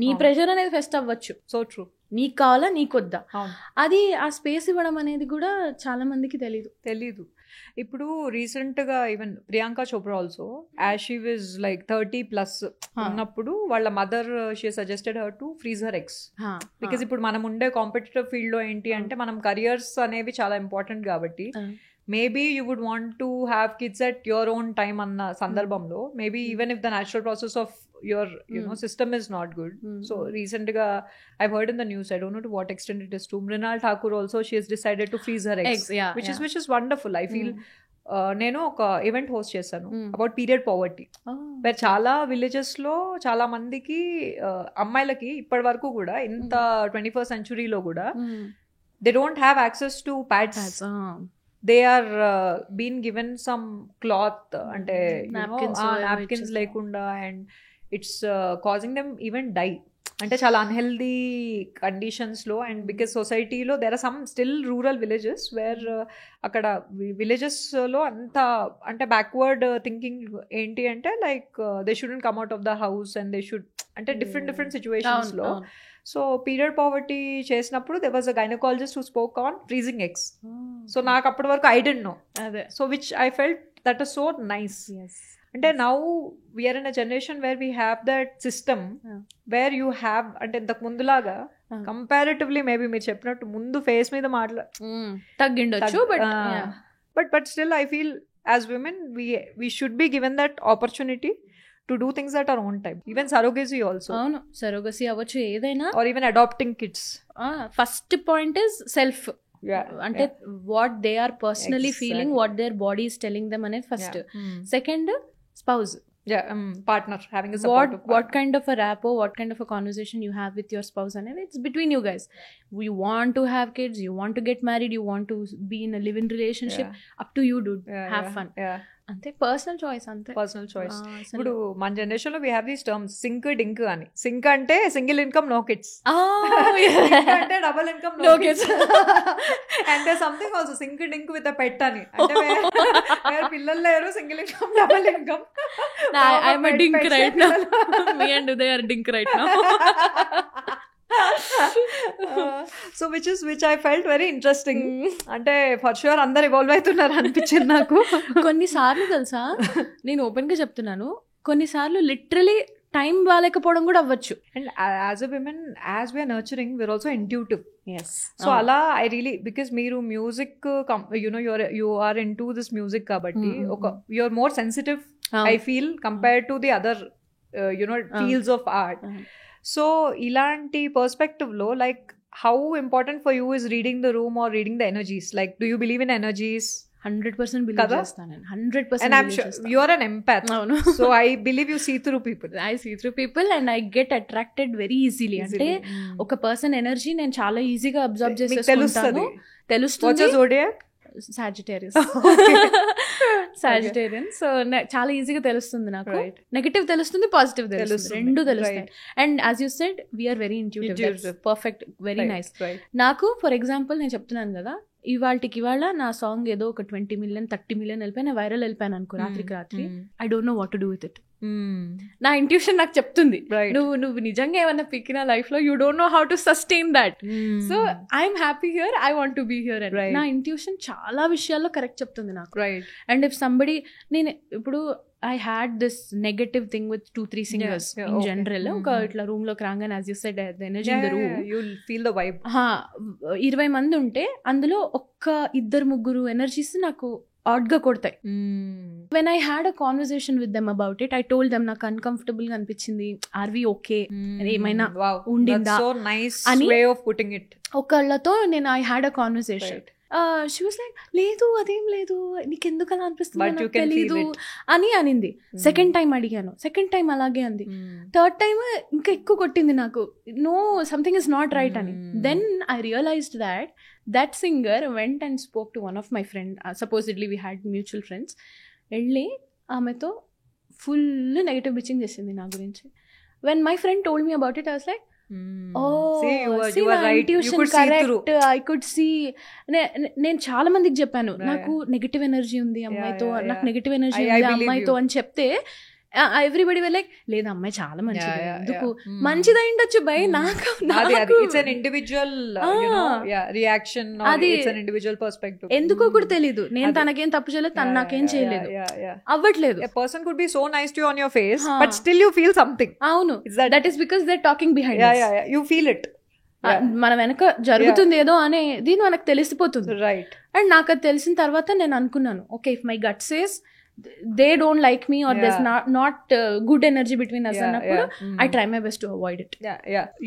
నీ ప్రెషర్ అనేది ఫస్ట్ అవ్వచ్చు. So true. నీకు కావాలా, నీకొద్దా, అది ఆ స్పేస్ ఇవ్వడం అనేది కూడా చాలా మందికి తెలీదు. ఇప్పుడు రీసెంట్ గా even Priyanka Chopra also, as she was like 30+ ఉన్నప్పుడు వాళ్ళ mother she suggested her to freeze her eggs. Because ఇప్పుడు మనం ఉండే కాంపిటేటివ్ ఫీల్డ్ లో ఏంటి అంటే మనం కెరియర్స్ అనేవి చాలా ఇంపార్టెంట్ కాబట్టి maybe you would want to have kids at your own time అన్న సందర్భంలో maybe even if the natural process of your system is not good. So recent I've heard in the news, I don't know to what extent it is true, Mrinal Thakur also, she has decided to freeze her eggs, which is wonderful. I feel నేను ఒక event host చేశాను about period poverty, wear చాలా villages లో చాలా మందికి అమ్మాయిలకి ఇప్పటి వరకు కూడా ఇంత 21st centuryలో కూడా they don't have access to pads. They are being given some cloth అంటే napkins లేకుండా, and it's causing them even die. అంటే చాలా అన్హెల్దీ కండిషన్స్ లో. అండ్ బికాస్ సొసైటీలో there are some still rural villages where అక్కడ villages లో అంత అంటే బ్యాక్వర్డ్ థింకింగ్ ఏంటి అంటే like they shouldn't come out of the house and they should అంటే డిఫరెంట్ సిచ్యువేషన్స్ లో. సో పీరియడ్ పావర్టీ చేసినప్పుడు there was a gynecologist who spoke on freezing eggs. So నాకు అప్పటి వరకు I didn't know. So which I felt that was so nice. అంటే now we are in a generation where we have that system where you have అంటే ఇంతకు ముందులాగా comparatively maybe మీరు చెప్పినట్టు ముందు ఫేస్ మీద తగ్గిండొచ్చు, but still I feel as women we should be given that opportunity to do things at our own time. Even surrogacy also. అవును, surrogacy అవ్వచ్చు, ఏదైనా, or even adopting kids. First point is self. అంటే what they are personally feeling, what their body is telling them అనేది first. Second, spouse. partner, having a supportive partner. What kind of a rapport, what kind of a conversation you have with your spouse, and it's between you guys. You want to have kids, you want to get married, you want to be in a live-in relationship, up to you, dude. Have fun. అంతే, personal choice, అంతే, personal choice. ఇప్పుడు మన generation లో we have these terms sink dink అని. Sink అంటే single income no kids, అంటే double income no kids, అంటే something also sink dink with a pet అని. అంటే పిల్లలు లేరు, single income, double income. I'm a dink right now. Me and they are dink right now. So which I felt very interesting. అంటే for sure అందరు evolve అవుతున్నారు అనిపించింది నాకు. కొన్నిసార్లు తెలుసా, నేను ఓపెన్ గా చెప్తున్నాను, కొన్నిసార్లు లిటరలీ టైం బాగాలేకపోవడం కూడా అవ్వచ్చు. And as a women, as we're nurturing, we're also intuitive. So అలా ఐ రియలీ, బికాస్ మీరు music you are into this music కాబట్టి ఒక you are more sensitive I feel compared to the other fields of art. So ilanti perspective lo, like how important for you is reading the room or reading the energies? Like, do you believe in energies? 100% believe chestanu. 100% and I'm sure you are an empath. So I believe you see through people. I see through people and I get attracted very easily. Ante oka person energy nen chaala easy ga absorb cheseskuntanu. Telustundi. What's your zodiac? Sagittarius. Sagittarian. So చాలా ఈజీగా తెలుస్తుంది నాకు. Negative తెలుస్తుంది, positive తెలుస్తుంది, రెండు తెలుస్తాయి. And as you said, we're very intuitive. Perfect, very nice. నాకు for example నేను చెప్తున్నాను కదా, ఇవాళ నా సాంగ్ ఏదో ఒక 20 million 30 million వెళ్ళిపోయి వైరల్ వెళ్ళిపోయాను అనుకో, రాత్రికి రాత్రి. I don't know what to do with it. నా ఇంట్యూషన్ నాకు చెప్తుంది, నువ్వు నిజంగా ఏమన్నా పిక్కిన లైఫ్ లో you don't know how to sustain that. So I'm happy here, I want to be here. నా ఇంట్యూషన్ చాలా విషయాల్లో కరెక్ట్ చెప్తుంది నాకు. అండ్ ఇఫ్ సంబడి, నేను ఇప్పుడు I had this negative thing with 2-3 singers in general. ఒక ఇట్లా రూమ్ లోకి రాగానే, as you said, the energy in the room, you'll feel the vibe. 20 మంది ఉంటే అందులో ఒక్క 2-3 ఎనర్జీస్ నాకు ఆడ్ గా కొడతాయి. When I had a conversation with them about it, I told them నాకు అన్కంఫర్టబుల్ గా అనిపించింది, ఆర్ వి ఓకే, ఏమైనా ఉండిందా అని. ఒకళ్ళతో నేను I had a conversation. She was like, లేదు అదేం లేదు, నీకెందుకు అలా అనిపిస్తుంది తెలీదు అని అనింది. సెకండ్ టైం అడిగాను, సెకండ్ టైం అలాగే అంది. థర్డ్ టైం ఇంకా ఎక్కువ కొట్టింది నాకు, no something is not right అని. Then I realized that singer went and spoke to one of my friend, supposedly we had mutual friends, వెళ్ళి ఆమెతో ఫుల్ నెగటివ్ బిచ్చింగ్ చేసింది నా గురించి. when my friend told me about it, I was like, see my intuition correct. I could see. నేను చాలా మందికి చెప్పాను, నాకు నెగటివ్ ఎనర్జీ ఉంది అమ్మాయితో, నాకు నెగటివ్ ఎనర్జీ ఉంది అమ్మాయితో అని చెప్తే, ఎవ్రీబడి వర్ లైక్, లేదు అమ్మాయి చాలా మంచిది, ఎందుకు మంచిది అయిండొచ్చు బై, నాకు it's an individual reaction, it's an individual perspective. ఎందుకో కూడా తెలీదు, నేను తనకేం తప్పు చేయలేదు, తను నాకేం చేయలేదు, అవ్వట్లేదు. A person could be so nice to you on your face, but still you feel something. అవును, that is because they're talking behind us. You feel it. మన వెనక జరుగుతుంది ఏదో అనేది మనకు తెలిసిపోతుంది. రైట్. అండ్ నాకు అది తెలిసిన తర్వాత నేను అనుకున్నాను, okay, if my gut says they don't like me or there's not good energy between us, annappudu I try my best to avoid it.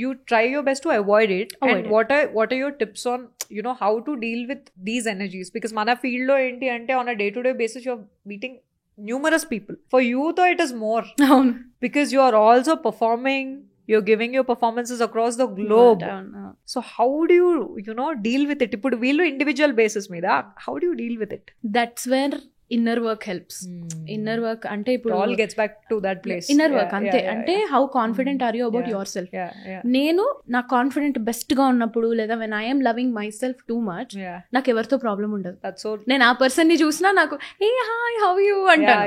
You try your best to avoid it. And what are your tips on how to deal with these energies? Because mana field lo enti ante on a day to day basis you're meeting numerous people. For you though it is more, because you are also performing, you're giving your performances across the globe. So how do you deal with it? Ippudu veelu individual basis meeda how do you deal with it? That's where inner work helps. Inner work అంటే ఇప్పుడు all gets back to that place. Inner work అంతే. అంటే how confident are you about yourself. నేను నా confident best గా ఉన్నప్పుడు, లేదా when I'm loving myself too much, నాకు ఎవరితో ప్రాబ్లం ఉండదు. నేను ఆ పర్సన్ ని చూసినా నాకు ఏ హాయ్ హౌ యూ అంటాను.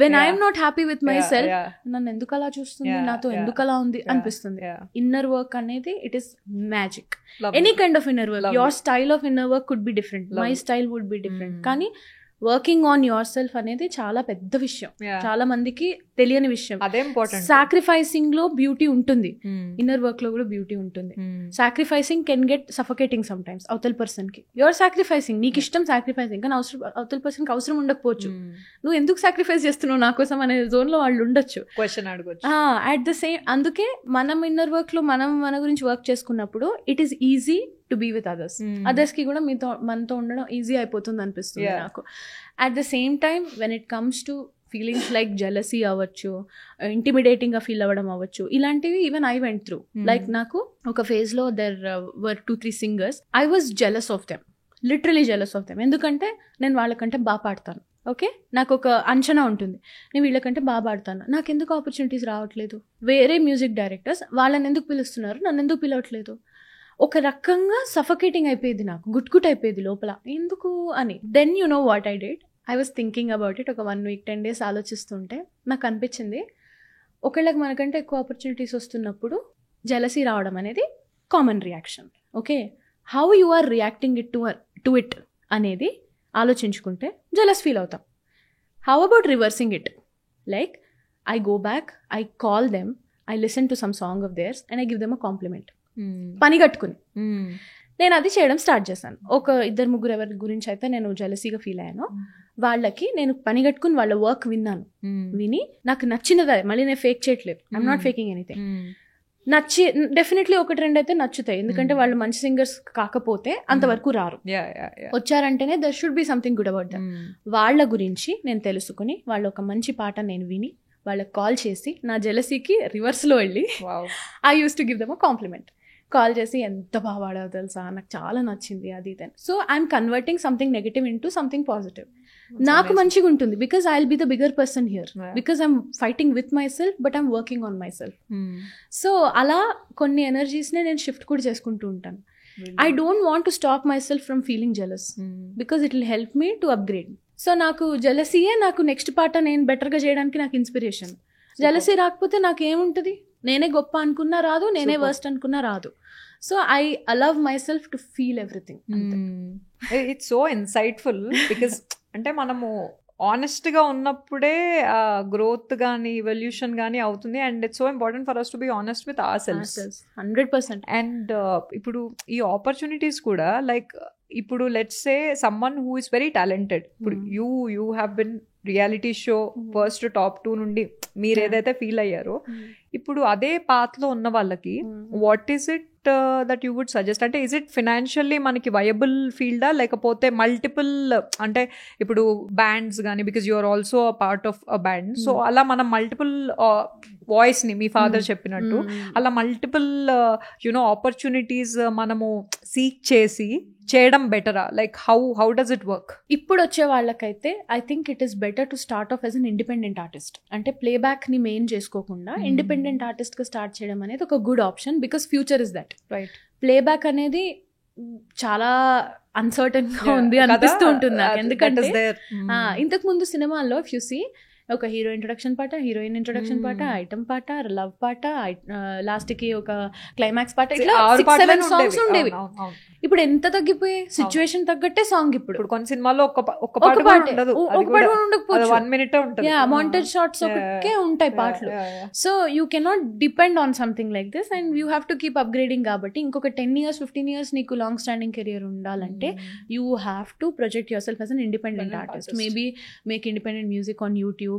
When I'm not happy with myself, నన్ను ఎందుకు అలా చూస్తుంది, నాతో ఎందుకు అలా ఉంది అనిపిస్తుంది. ఇన్నర్ వర్క్ అనేది it is magic. Any kind of inner work, your style of inner work could be different, my style would be different. కానీ వర్కింగ్ ఆన్ యువర్ సెల్ఫ్ అనేది చాలా పెద్ద విషయం, చాలా మందికి తెలియని విషయం. అదే ఇంపార్టెంట్. సాక్రిఫైసింగ్ లో బ్యూటీ ఉంటుంది, ఇన్నర్ వర్క్ లో కూడా బ్యూటీ ఉంటుంది. Sacrificing can get suffocating some times అవతల పర్సన్ కి. యువర్ సాక్రిఫైసింగ్, నీకు ఇష్టం సాక్రిఫైసింగ్, కానీ అవతల పర్సన్ కి అవసరం ఉండకపోవచ్చు. నువ్వు ఎందుకు సాక్రిఫైస్ చేస్తున్నావు నా కోసం అనే జోన్ లో వాళ్ళు ఉండొచ్చు, క్వశ్చన్ అడగొచ్చు. అట్ ద సేమ్, అందుకే మనం ఇన్నర్ వర్క్ లో మనం మన గురించి వర్క్ చేసుకున్నప్పుడు it is easy to be with అదర్స్కి కూడా మనతో ఉండడం ఈజీ అయిపోతుంది అనిపిస్తుంది నాకు. At the same time when it comes to feelings like jealousy అవ్వచ్చు, ఇంటిమిడేటింగ్గా ఫీల్ అవ్వడం అవ్వచ్చు, ఇలాంటివి even I went through. Like నాకు ఒక ఫేజ్లో there were 2-3 singers I was jealous of them, literally jealous of them. ఎందుకంటే నేను వాళ్ళకంటే బాగా పాడతాను. ఓకే, నాకు ఒక అంచనా ఉంటుంది, నేను వీళ్ళకంటే బాగా పాడతాను, నాకు ఎందుకు ఆపర్చునిటీస్ రావట్లేదు, వేరే మ్యూజిక్ డైరెక్టర్స్ వాళ్ళని ఎందుకు పిలుస్తున్నారు, నన్ను ఎందుకు పిలవట్లేదు, ఒక రకంగా సఫకేటింగ్ అయిపోయేది, నాకు గుట్ అయిపోయేది లోపల, ఎందుకు అని. Then you know what I did, I was thinking about it. ఒక 1 week 10 days ఆలోచిస్తుంటే నాకు అనిపించింది, ఒకళ్ళకి మనకంటే ఎక్కువ ఆపర్చునిటీస్ వస్తున్నప్పుడు జెలసీ రావడం అనేది common reaction. Okay, how you are reacting it to it అనేది ఆలోచించుకుంటే జెలస్ ఫీల్ అవుతాం. How about reversing it, like I go back, I call them, I listen to some song of theirs and I give them a compliment. పని కట్టుకుని నేను అది చేయడం start చేశాను. ఒక 2-3 ఎవరి గురించి అయితే నేను జెలసీగా ఫీల్ అయ్యాను, వాళ్ళకి నేను పని కట్టుకుని వాళ్ళ వర్క్ విన్నాను. విని నాకు నచ్చినదే, మళ్ళీ నేను ఫేక్ చేయట్లేదు, ఐఎమ్ నాట్ ఫేకింగ్ ఎనీథింగ్. నచ్చి డెఫినెట్లీ 1-2 అయితే నచ్చుతాయి, ఎందుకంటే వాళ్ళు మంచి సింగర్స్ కాకపోతే అంతవరకు రారు. వచ్చారంటేనే there should be something good about them. వాళ్ళ గురించి నేను తెలుసుకుని, వాళ్ళ ఒక మంచి పాట నేను విని వాళ్ళకి కాల్ చేసి, నా జెలసీకి రివర్స్లో వెళ్ళి I use to give them a compliment. Call చేసి ఎంత బాగా పాడావు తెలుసా, నాకు చాలా నచ్చింది అది ఇది. So I'm converting something negative into something positive. నాకు మంచిగా ఉంటుంది, because I will be the bigger person here, because I'm fighting with my self but I'm working on my self. So అలా కొన్ని ఎనర్జీస్ని నేను షిఫ్ట్ కూడా చేసుకుంటూ ఉంటాను. I don't want to stop my self from feeling jealous, because it will help me to upgrade. So నాకు జెలసీయే నాకు next పాట నేను బెటర్గా చేయడానికి నాకు ఇన్స్పిరేషన్. జెలసీ రాకపోతే నాకేముంటుంది, నేనే గొప్ప అనుకున్నా రాదు, నేనే వర్స్ట్ అనుకున్నా రాదు. So I allow myself to feel everything. It's so insightful, because అంటే మనము ఆనెస్ట్గా ఉన్నప్పుడే గ్రోత్ కానీ ఎవల్యూషన్ కానీ అవుతుంది. And it's so important for us to be honest with ourselves 100%. And ఇప్పుడు ఈ ఆపర్చునిటీస్ కూడా, లైక్ ఇప్పుడు let's say someone who is very talented, ఇప్పుడు you have been reality show first top 2 నుండి మీరు ఏదైతే ఫీల్ అయ్యారో, ఇప్పుడు అదే పాత్లో ఉన్న వాళ్ళకి what is it that you would suggest? అంటే ఈజ్ ఇట్ ఫినాన్షియల్లీ మనకి వయబుల్ ఫీల్డా, లేకపోతే మల్టిపుల్, అంటే ఇప్పుడు బ్యాండ్స్ కానీ, because you are also a part of a band, so అలా మనం మల్టిపుల్ వాయిస్ ని మీ ఫాదర్ చెప్పినట్టు అలా మల్టిపుల్ యునో ఆపర్చునిటీస్ మనము సీక్ చేసి చేయడం బెటరా? Like how does it work? ఇప్పుడు వచ్చే వాళ్ళకైతే I think it is better to start off as an independent artist. అంటే ప్లేబ్యాక్ ని మెయిన్ చేసుకోకుండా ఇండిపెండెంట్ ఆర్టిస్ట్ గా స్టార్ట్ చేయడం అనేది ఒక good option, because future is that. Right, playback అనేది చాలా అన్సర్టన్ గా ఉంది అనిపిస్తూ ఉంటుంది నాకు. ఎందుకంటే ఇంతకు ముందు సినిమాల్లో ఇఫ్ యు సీ, ఒక హీరో ఇంట్రొడక్షన్ పాట, హీరోయిన్ ఇంట్రొడక్షన్ పాట, ఐటమ్ పాట, లవ్ పాట, లాస్ట్ కి ఒక క్లైమాక్స్ పాట, ఇట్లా 6-7 సాంగ్స్ ఉండేవి. ఇప్పుడు ఎంత తగ్గిపోయి, సిచ్యువేషన్ తగ్గట్టే సాంగ్. ఇప్పుడు కొన్ని సినిమాల్లో ఒక పాట ఉండకపోవచ్చు, 1 minute ఉంటుంది, మాంటేజ్ షార్ట్స్ ఒకే ఉంటాయి పాటలు. So you cannot depend on something like this and you have to keep upgrading. కాబట్టి ఇంకొక 10 years 15 years నీకు లాంగ్ స్టాండింగ్ కెరియర్ ఉండాలంటే you have to project your self as an independent artist. Maybe make independent music on YouTube,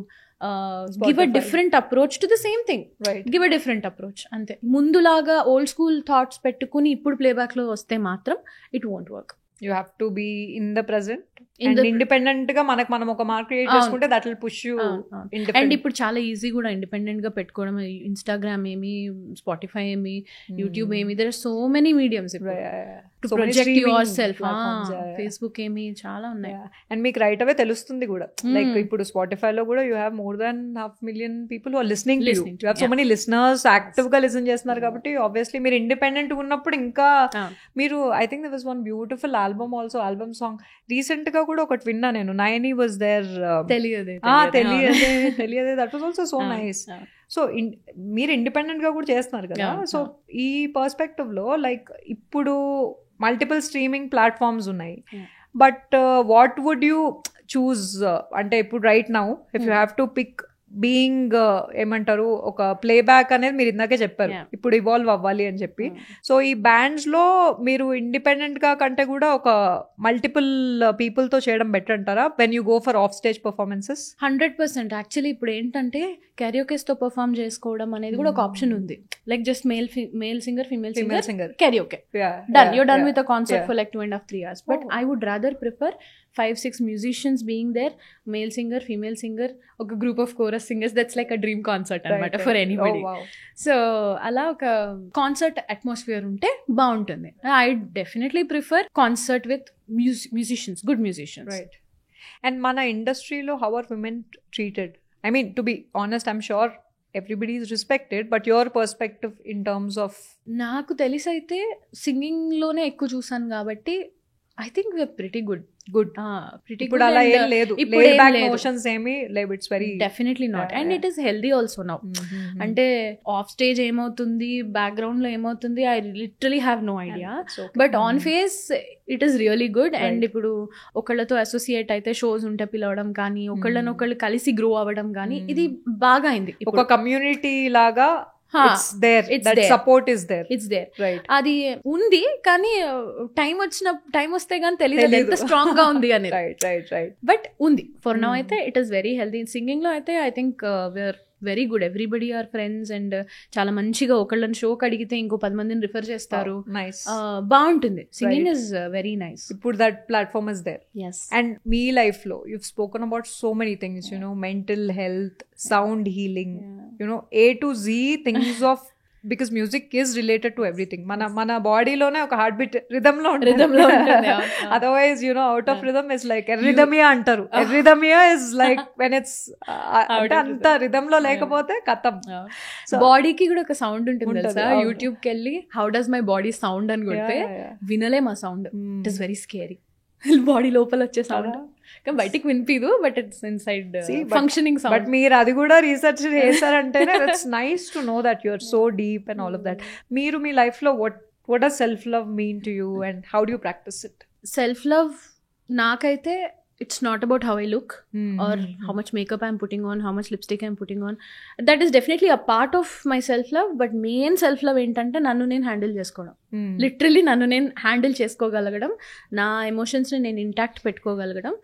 give a different approach to the same thing. Right. Give a different approach. అంతే. ముందులాగా old school thoughts పెట్టుకుని ఇప్పుడు playback లో వస్తే మాత్రం it won't work. You have to be in the present and independent గా మనం ఒక మార్క్ క్రియేట్ చేసుకుంటే that will push you independent. And ఇప్పుడు చాలా ఈజీ కూడా ఇండిపెండెంట్ గా పెట్టుకోవడం. ఇన్స్టాగ్రామ్ ఏమి, స్పాటిఫై ఏమి, యూట్యూబ్ ఏమి, there are so many mediums to project yourself. Facebook ఏమి, చాలా ఉన్నాయి. అండ్ మీకు రైట్ అవే తెలుస్తుంది కూడా. లైక్ ఇప్పుడు స్పాటిఫై లో కూడా you have more than 500,000 people who are listening to you. You have so many listeners active గా లిసన్ చేస్తున్నారు. కాబట్టి ఆబ్వియస్లీ మీరు ఇండిపెండెంట్ ఉన్నప్పుడు ఇంకా మీరు, I think there was one beautiful album also, album song recent గా కూడా ఒకటి విన్నా నేను, నయని వాజ్ దేర్. తెలియదే that was also so nice. So మీరు ఇండిపెండెంట్ గా కూడా చేస్తున్నారు కదా. సో ఈ పర్స్పెక్టివ్ లో లైక్ ఇప్పుడు మల్టిపుల్ స్ట్రీమింగ్ ప్లాట్ఫామ్స్ ఉన్నాయి, but what would you choose? అంటే ఇప్పుడు right now if you have to pick being ఏమంటారు ఒక ప్లేబ్యాక్ అనేది మీరు ఇందాకే చెప్పారు, ఇప్పుడు ఇవాల్వ్ అవ్వాలి అని చెప్పి. సో ఈ బ్యాండ్స్ లో మీరు ఇండిపెండెంట్ గా కంటే కూడా ఒక మల్టిపుల్ పీపుల్ తో చేయడం బెటర్ అంటారా when you go for of stage performances? 100%. Actually ఇప్పుడు ఏంటంటే karaoke తో పర్ఫార్మ్ చేసుకోవడం అనేది కూడా ఒక ఆప్షన్ ఉంది. Like just male singer, female singer, karaoke, done, you're done with a concert for like 2.5-3 hours. But I would rather prefer 5-6 musicians being there, male singer, female singer, ఒక group of chorus singers. That's like a dream concert అన్నమాట for anybody. So అలా ఒక concert atmosphere ఉంటే బాగుంటుంది. I definitely prefer concert with musicians, good musicians. Right. And మన ఇండస్ట్రీలో how are women treated? I mean, to be honest, I'm sure everybody is respected, but your perspective in terms of... నాకు తెలిసి అయితే singing లోనే ఎక్కువ చూసాను కాబట్టి I think we're pretty good. ఇప్పుడు అలా ఏం లేదు, లేడ్ బ్యాక్ మోషన్స్ ఏమీ లేవు. It's very definitely not. And it is healthy also now. అంటే ఆఫ్ స్టేజ్ ఏమవుతుంది, బ్యాక్గ్రౌండ్ లో ఏమవుతుంది, I literally have no idea. But on face it is really good. And ఇప్పుడు ఒకళ్ళతో అసోసియేట్ అయితే షోస్ ఉంటే పిలవడం కానీ, ఒకళ్ళనొకళ్ళు కలిసి గ్రో అవ్వడం కానీ, ఇది బాగా అయింది. ఒక కమ్యూనిటీ లాగా అది ఉంది. కానీ టైం వస్తే గానీ తెలియదు ఎంత స్ట్రాంగ్ గా ఉంది అని. బట్ ఉంది ఫర్ నౌ అయితే. It is very healthy. Singing లో అయితే I think we're very good. Everybody are friends and చాలా మంచిగా ఒకళ్ళని షోకి అడిగితే ఇంకో 10 మందిని రిఫర్ చేస్తారు. బాగుంటుంది. Singing is very nice. ఇప్పుడు that platform is there. Yes. And మీ లైఫ్ లో you've spoken about so many things, you know, mental health, sound healing, you know, A to Z things of because music is related to everything. మన బాడీలోనే ఒక heart beat rhythm లో ఉంటుంది. Otherwise you know out of rhythm is like arrhythmia అంటారు. Arrhythmia is like when it's అంత rhythm లో లేకపోతే కథం. బాడీకి కూడా ఒక సౌండ్ ఉంటుంది తెలుసా. యూట్యూబ్ కి వెళ్ళి how does my body sound అని కొడితే వినలేం ఆ sound. It is very scary. Body లోపల వచ్చే సౌండ్ బయటికి వినిపిదు, but it's inside functioning sound. But మీరు అది కూడా రీసెర్చ్ చేశారంటేనే it's nice to know that you are so deep and all of that. మీరు మీ లైఫ్ లో what does self love mean to you and how do you practice it? Self love నాకైతే it's not about how I look or how much makeup I'm putting on, how much lipstick I'm putting on. That is definitely a part of my self love, but main self love ఏంటంటే నన్ను నేను handle చేసుకోవడం. Literally నన్ను నేను handle చేసుకోగలగడం, నా ఎమోషన్స్ని నేను intact పెట్టుకోగలగడం,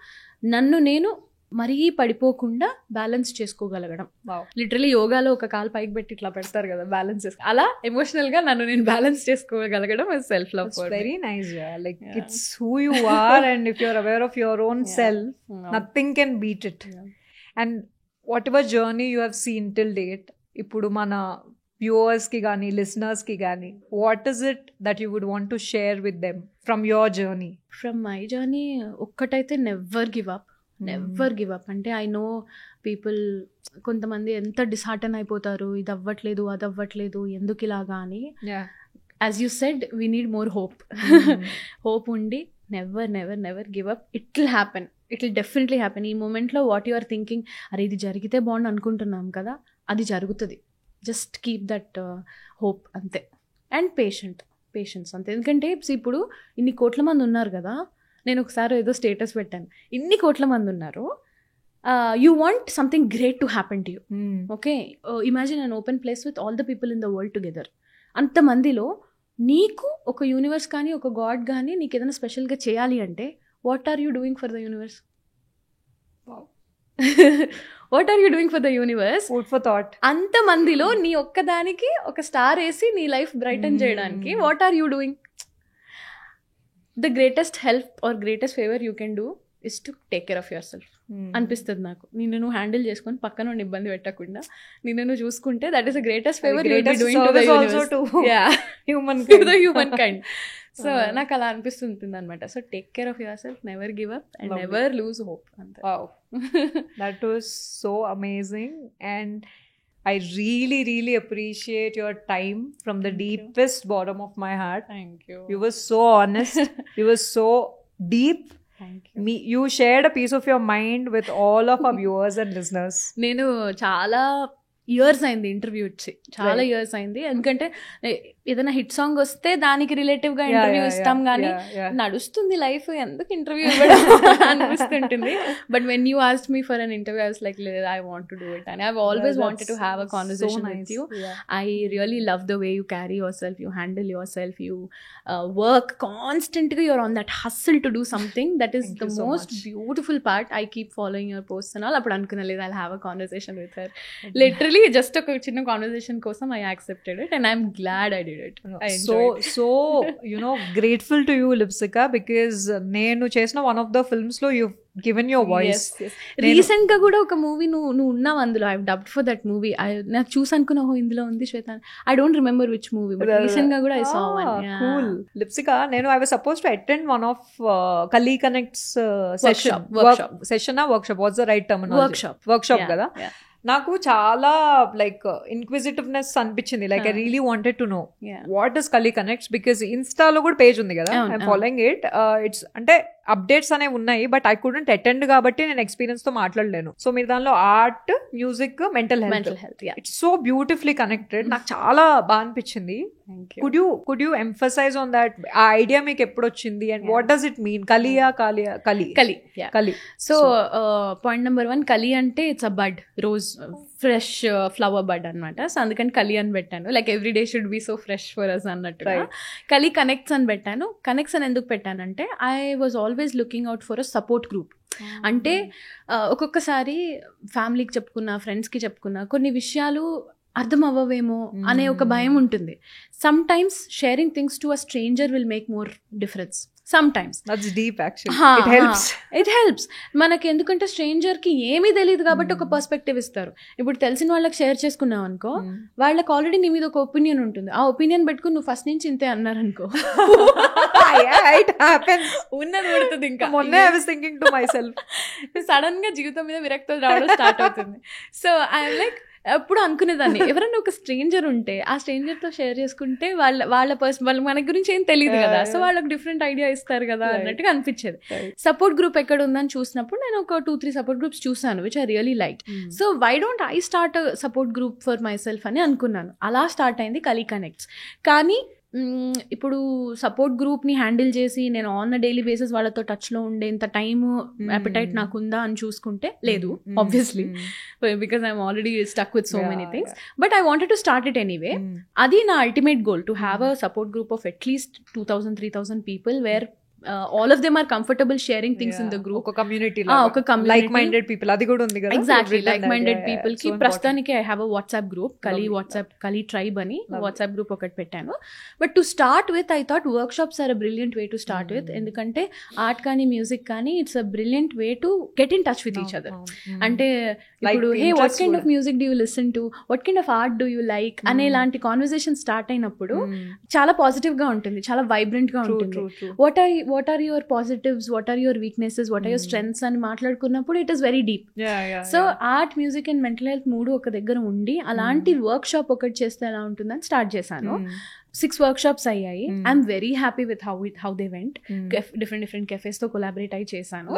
నన్ను నేను మరీ పడిపోకుండా బ్యాలెన్స్ చేసుకోగలగడం. లిటరలీ యోగాలో ఒక కాలు పైకి పెట్టి ఇట్లా పెడతారు కదా బ్యాలెన్స్ చేసుకో, అలా ఎమోషనల్ గా నన్ను నేను బ్యాలెన్స్ చేసుకోగలగడం self love. Very nice. Like it's who you are and if you are aware of your own self, nothing can beat it. And whatever journey you have seen till date, ఇప్పుడు మన viewers కి కానీ listeners కి కానీ, what is it that you would want to share with them from your journey? From my journey ఒక్కటైతే never give up. Never give up. అంటే I know people, కొంతమంది ఎంత డిస్హార్టన్ అయిపోతారు, ఇది అవ్వట్లేదు అది అవ్వట్లేదు ఎందుకు ఇలాగా అని. As you said, we need more hope. Hope ఉండి never never never give up. It will happen. It will definitely happen. ఈ మూమెంట్లో వాట్ యు ఆర్ థింకింగ్, అరే ఇది జరిగితే బాగుండు అనుకుంటున్నాం కదా, అది జరుగుతుంది. జస్ట్ కీప్ దట్ హోప్ అంతే. అండ్ పేషెన్స్ అంతే. ఎందుకంటే ఇప్పుడు ఇన్ని కోట్ల మంది ఉన్నారు కదా, నేను ఒకసారి ఏదో స్టేటస్ పెట్టాను, ఇన్ని కోట్ల మంది ఉన్నారు, you want something great to happen to you. Okay, imagine an open place with all the people in the world together. అంతమందిలో నీకు ఒక యూనివర్స్ కానీ ఒక గాడ్ కానీ నీకు ఏదైనా స్పెషల్గా చేయాలి అంటే what are you doing for the universe? What are you doing for the universe? Food for thought. అంతమందిలో నీ ఒక్కదానికి ఒక స్టార్ వేసి నీ లైఫ్ బ్రైటన్ చేయడానికి what are you doing? The greatest help or greatest favor you can do is to take care of yourself. అనిపిస్తుంది నాకు. నిన్ను నువ్వు హ్యాండిల్ చేసుకొని పక్కన ఉండి ఇబ్బంది పెట్టకుండా నిన్ను నువ్వు చూసుకుంటే that is the greatest favour you will be doing to the human kind. So నాకు అలా అనిపిస్తుంటుంది అనమాట. So take care of your self, never give up and never lose hope. That was so amazing and I really, really appreciate your time from the deepest bottom of my heart. Thank you. You were so honest. You were so deep. Thank you. You shared a piece of your mind with all of our viewers and listeners. నేను చాలా years అయింది interview ఇచ్చి, చాలా years అయింది. ఎందుకంటే ఏదైనా hit song వస్తే దానికి రిలేటివ్ గా ఇంటర్వ్యూ ఇస్తాం కానీ నడుస్తుంది లైఫ్ ఎందుకు ఇంటర్వ్యూ ఇవ్వడం అనిపిస్తుంటుంది. But when you asked me for an interview I was like I want to do it and I always wanted to have a conversation with you. I really love the way you carry yourself, you handle yourself, you work కాన్స్టెంట్గా, you're on that hustle to do something. That is the most beautiful part. I keep following your post and all. అప్పుడు అనుకున్నా లేదు, I have a conversation with her. Literally just ఒక చిన్న conversation కోసం I accepted it and I'm glad I did it. So you know, grateful to you, Lipsika, because నేను చేసిన one of the films లో you've given your voice. Recent గా కూడా ఒక movie నువ్వు ఉన్నావు అందులో. I dubbed for that movie. నాకు చూసి అనుకున్నా ఇందులో ఉంది Shweta. I don't remember which movie, but recent గా కూడా I saw one. Cool. Lipsika, నేను I was supposed to attend one of Kali Connects session. Workshop. What's the right terminology? Workshop కదా. నాకు చాలా లైక్ ఇన్క్విజిటివ్నెస్ అనిపించింది. Like I really wanted to know what is Kali connects, because ఇన్స్టాలో కూడా page ఉంది కదా, I'm following it. It's అంటే updates అనేవి ఉన్నాయి, బట్ ఐ కుడెంట్ అటెండ్ కాబట్టి నేను ఎక్స్పీరియన్స్ తో మాట్లాడలేను. సో మీరు దానిలో art, music, mental health, it's so beautifully connected. నాకు చాలా బాగా అనిపించింది. Could you emphasize on that? ఆ ఐడియా మీకు ఎప్పుడు వచ్చింది and what does it mean? Kali. So point number 1, Kali అంటే it's a bud, rose, fresh flower bud అనమాట. సో అందుకని కలి అని పెట్టాను. Like every day should be so fresh for us అన్నట్టుగా. కలి కనెక్ట్స్ అని పెట్టాను. కనెక్ట్స్ అని ఎందుకు పెట్టానంటే I was always looking out for a support group. అంటే ఒక్కొక్కసారి ఫ్యామిలీకి చెప్పుకున్నా, ఫ్రెండ్స్కి చెప్పుకున్నా కొన్ని విషయాలు అర్థం అవ్వవేమో అనే ఒక భయం ఉంటుంది. Some times sharing things to a stranger will make more difference. Sometimes that's deep actually. It helps మనకి. ఎందుకంటే స్ట్రేంజర్ కి ఏమీ తెలియదు కాబట్టి ఒక పర్స్పెక్టివ్ ఇస్తారు. ఇప్పుడు తెలిసిన వాళ్ళకి షేర్ చేసుకున్నావు అనుకో, వాళ్ళకి ఆల్రెడీ నీ మీద ఒక ఒపీనియన్ ఉంటుంది. ఆ ఒపీనియన్ పెట్టుకుని నువ్వు ఫస్ట్ నుంచి ఇంతే అన్నారనుకో, ఉన్నది పడుతుంది. ఇంకా మొన్నే I was thinking to myself, sudden గా జీవితం మీద విరక్తి రావడం స్టార్ట్ అవుతుంది. సో ఐఎమ్ లైక్ ఎప్పుడు అనుకునేదాన్ని, ఎవరైనా ఒక స్ట్రేంజర్ ఉంటే ఆ స్ట్రేంజర్ తో షేర్ చేసుకుంటే వాళ్ళ మన గురించి ఏం తెలియదు కదా, సో వాళ్ళకి డిఫరెంట్ ఐడియా ఇస్తారు కదా అన్నట్టుగా అనిపించేది. సపోర్ట్ గ్రూప్ ఎక్కడ ఉందని చూసినప్పుడు నేను ఒక 2-3 సపోర్ట్ గ్రూప్స్ చూసాను which I really like. So why don't I start support group for myself అని అనుకున్నాను. అలా స్టార్ట్ అయింది కలీ కనెక్ట్స్. కానీ ఇప్పుడు సపోర్ట్ గ్రూప్ని హ్యాండిల్ చేసి నేను ఆన్ అ డైలీ బేసిస్ వాళ్ళతో టచ్లో ఉండేంత టైమ్ అపెటైట్ నాకుందా అని చూసుకుంటే లేదు, obviously, because I'm already stuck with so many things. But I wanted to start it anyway. అది నా ultimate goal, to have a support group of at least 2,000-3,000 people where all of them are comfortable sharing things in the group. ఒక community like minded people అది కూడా ఉంది కదా. Exactly, like minded people కి ప్రస్తుతానికి I have a WhatsApp group, Kali tribe అని WhatsApp group ఒకటి పెట్టాను. But to start with I thought workshops are a brilliant way to start with. ఎందుకంటే ఆర్ట్ కానీ మ్యూజిక్ కానీ it's a brilliant way to get in touch with each other. అంటే ఇప్పుడు hey what kind of music do you listen to, what kind of art do you like అనే లాంటి conversation start అయినప్పుడు చాలా positive గా ఉంటుంది, చాలా వైబ్రెంట్ గా ఉంటుంది. what are your positives, what are your weaknesses, what are your strengths అని మాట్లాడుకున్నప్పుడు it is very deep. So art, music and mental health మూడు ఒక దగ్గర ఉండి అలాంటి వర్క్ షాప్ ఒకటి చేస్తే ఎలా ఉంటుందని స్టార్ట్ చేశాను. 6 workshops అయ్యాయి. I'm very happy with how they went. Different cafes తో కొలాబరేట్ అయి చేశాను.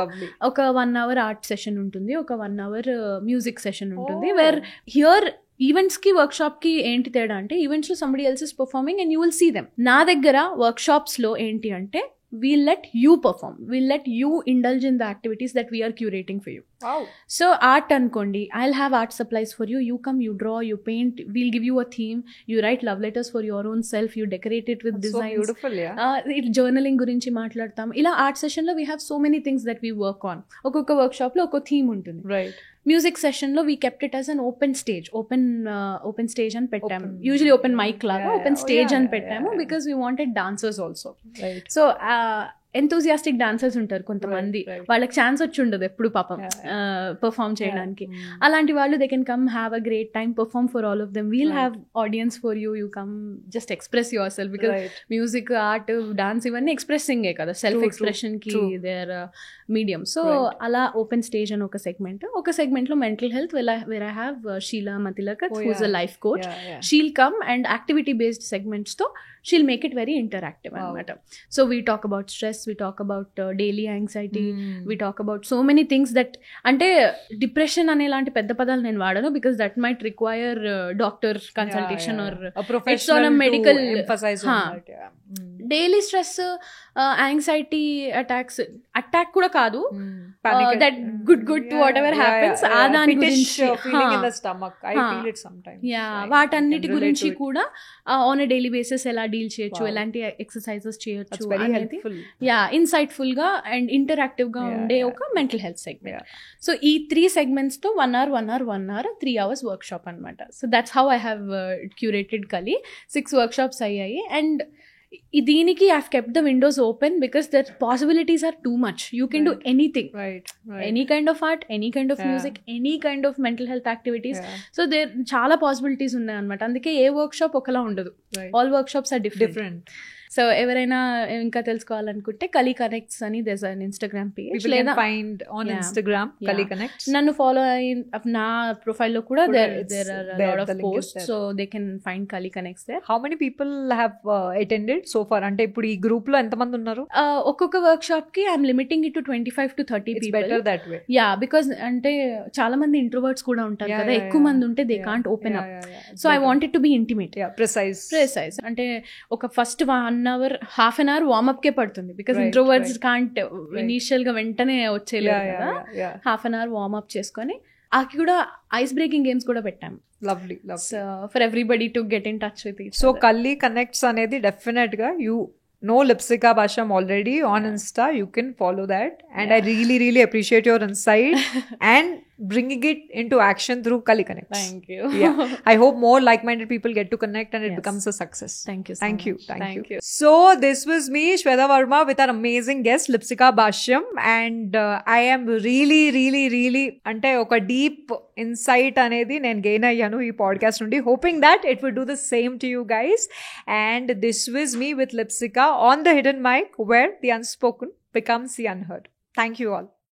ఒక 1 hour ఆర్ట్ సెషన్ ఉంటుంది, ఒక 1 hour మ్యూజిక్ సెషన్ ఉంటుంది. వేర్ హియర్ ఈవెంట్స్ కి వర్క్ షాప్ కి ఏంటి తేడా అంటే, ఈవెంట్స్ లో somebody else is performing and you will see them. నా దగ్గర వర్క్ షాప్స్ లో ఏంటి అంటే, we'll let you perform, we'll let you indulge in the activities that we are curating for you. Wow. So art ankondi, I'll have art supplies for you, you come, you draw, you paint, we'll give you a theme, you write love letters for your own self, you decorate it with designs. So beautiful, yeah. Journaling gurinchi maatladtam. Ila art session lo we have so many things that we work on. Okokka workshop lo okko theme untundi. Right. Music session లో we kept it as an open stage అని పెట్టాము. Usually open mic లాగా open stage అని పెట్టాము because we wanted dancers also. So enthusiastic dancers ఉంటారు కొంతమంది, వాళ్ళకి chance వచ్చి ఉండదు ఎప్పుడు పాపం పర్ఫామ్ చేయడానికి. అలాంటి వాళ్ళు they can come, have a great time, perform for all of them. We'll have audience for you, you come just express yourself. Because music, art, dance ఇవన్నీ ఎక్స్ప్రెసింగే కదా, సెల్ఫ్ ఎక్స్ప్రెషన్ కి దేర్ మీడియం. సో అలా open stage అని ఒక segment లో mental health, where I have Sheela Mathilakath who is a life coach. She'll come and activity based segments తో she'll make it very interactive అనమాట. So we talk about stress, we talk about daily anxiety, we talk about so many things that, అంటే depression అనే లాంటి పెద్ద పదాలు నేను వాడను because that might require doctor consultation or it's on medical. Daily stress, anxiety attacks, attack కూడా కాదు, that good whatever happens, దాని గురించి, వాటన్నిటి గురించి కూడా ఆన్ ఎ డైలీ బేసిస్ ఎలా డీల్ చేయొచ్చు, ఎలాంటి ఎక్సర్సైజెస్ చేయొచ్చు అనేది ఇన్సైట్ఫుల్ గా అండ్ ఇంటరాక్టివ్ గా ఉండే ఒక మెంటల్ హెల్త్ సెగ్మెంట్. సో ఈ 3 segments తో 1 hour 3 hours వర్క్ షాప్ అనమాట. So that's how I have curated కలి. 6 workshops అయ్యాయి. అండ్ దీనికి I've kept the windows open because the possibilities are too much. You can do anything, any kind of art, any kind of music, any kind of mental health activities. So there చాలా possibilities ఉన్నాయి అనమాట. అందుకే ఏ workshop ఒకలా ఉండదు. All workshops are different. So ఎవరైనా ఇంకా తెలుసుకోవాలనుకుంటే కలి కనెక్ట్స్ అని there's an Instagram page, లేదా find on Instagram కలి కనెక్ట్స్. నన్ను ఫాలో అయి నా ప్రొఫైల్ లో కూడా there are a lot of posts, so they can find కలి connects there. How many people have attended so far? అంటే ఇప్పుడు ఈ గ్రూప్ లో ఎంత మంది ఉన్నారు? ఒక్కొక్క వర్క్ షాప్ కి I'm limiting it to 25 to 30 people. Better that way. Yeah, because అంటే చాలా మంది ఇంట్రోవర్ట్స్ కూడా ఉంటారు కదా, ఎక్కువ మంది ఉంటే they can't open up. So I want it to be intimate. Precise. అంటే ఒక first 1 hour, half an hour warm up కే పడుతుంది బికాస్ ఇంట్రోవర్ట్స్ కాంట్ ఇనీషియల్ గా వెంటనే వచ్చేయలేరు కదా. Half an hour warm up చేసుకొని ఆకి కూడా ఐస్ బ్రేకింగ్ గేమ్స్ కూడా పెట్టాము. Lovely. So for everybody to get in touch with each so other. Kali Connects అనేది డెఫినెట్ గా you know Lipsika Basham already on Insta. You can follow that, and I really appreciate your insight and bringing it into action through Kali Connects. Thank you. I hope more like-minded people get to connect and it becomes a success. Thank you so Thank you. much. Thank you. So this was me, Shweta Verma, with our amazing guest Lipsika Basham, and I am really ante oka deep insight anedi nen gain ayyanu ee podcast nundi, hoping that it would do the same to you guys. And this was me with Lipsika on the Hidden Mic, where the unspoken becomes the unheard. Thank you all.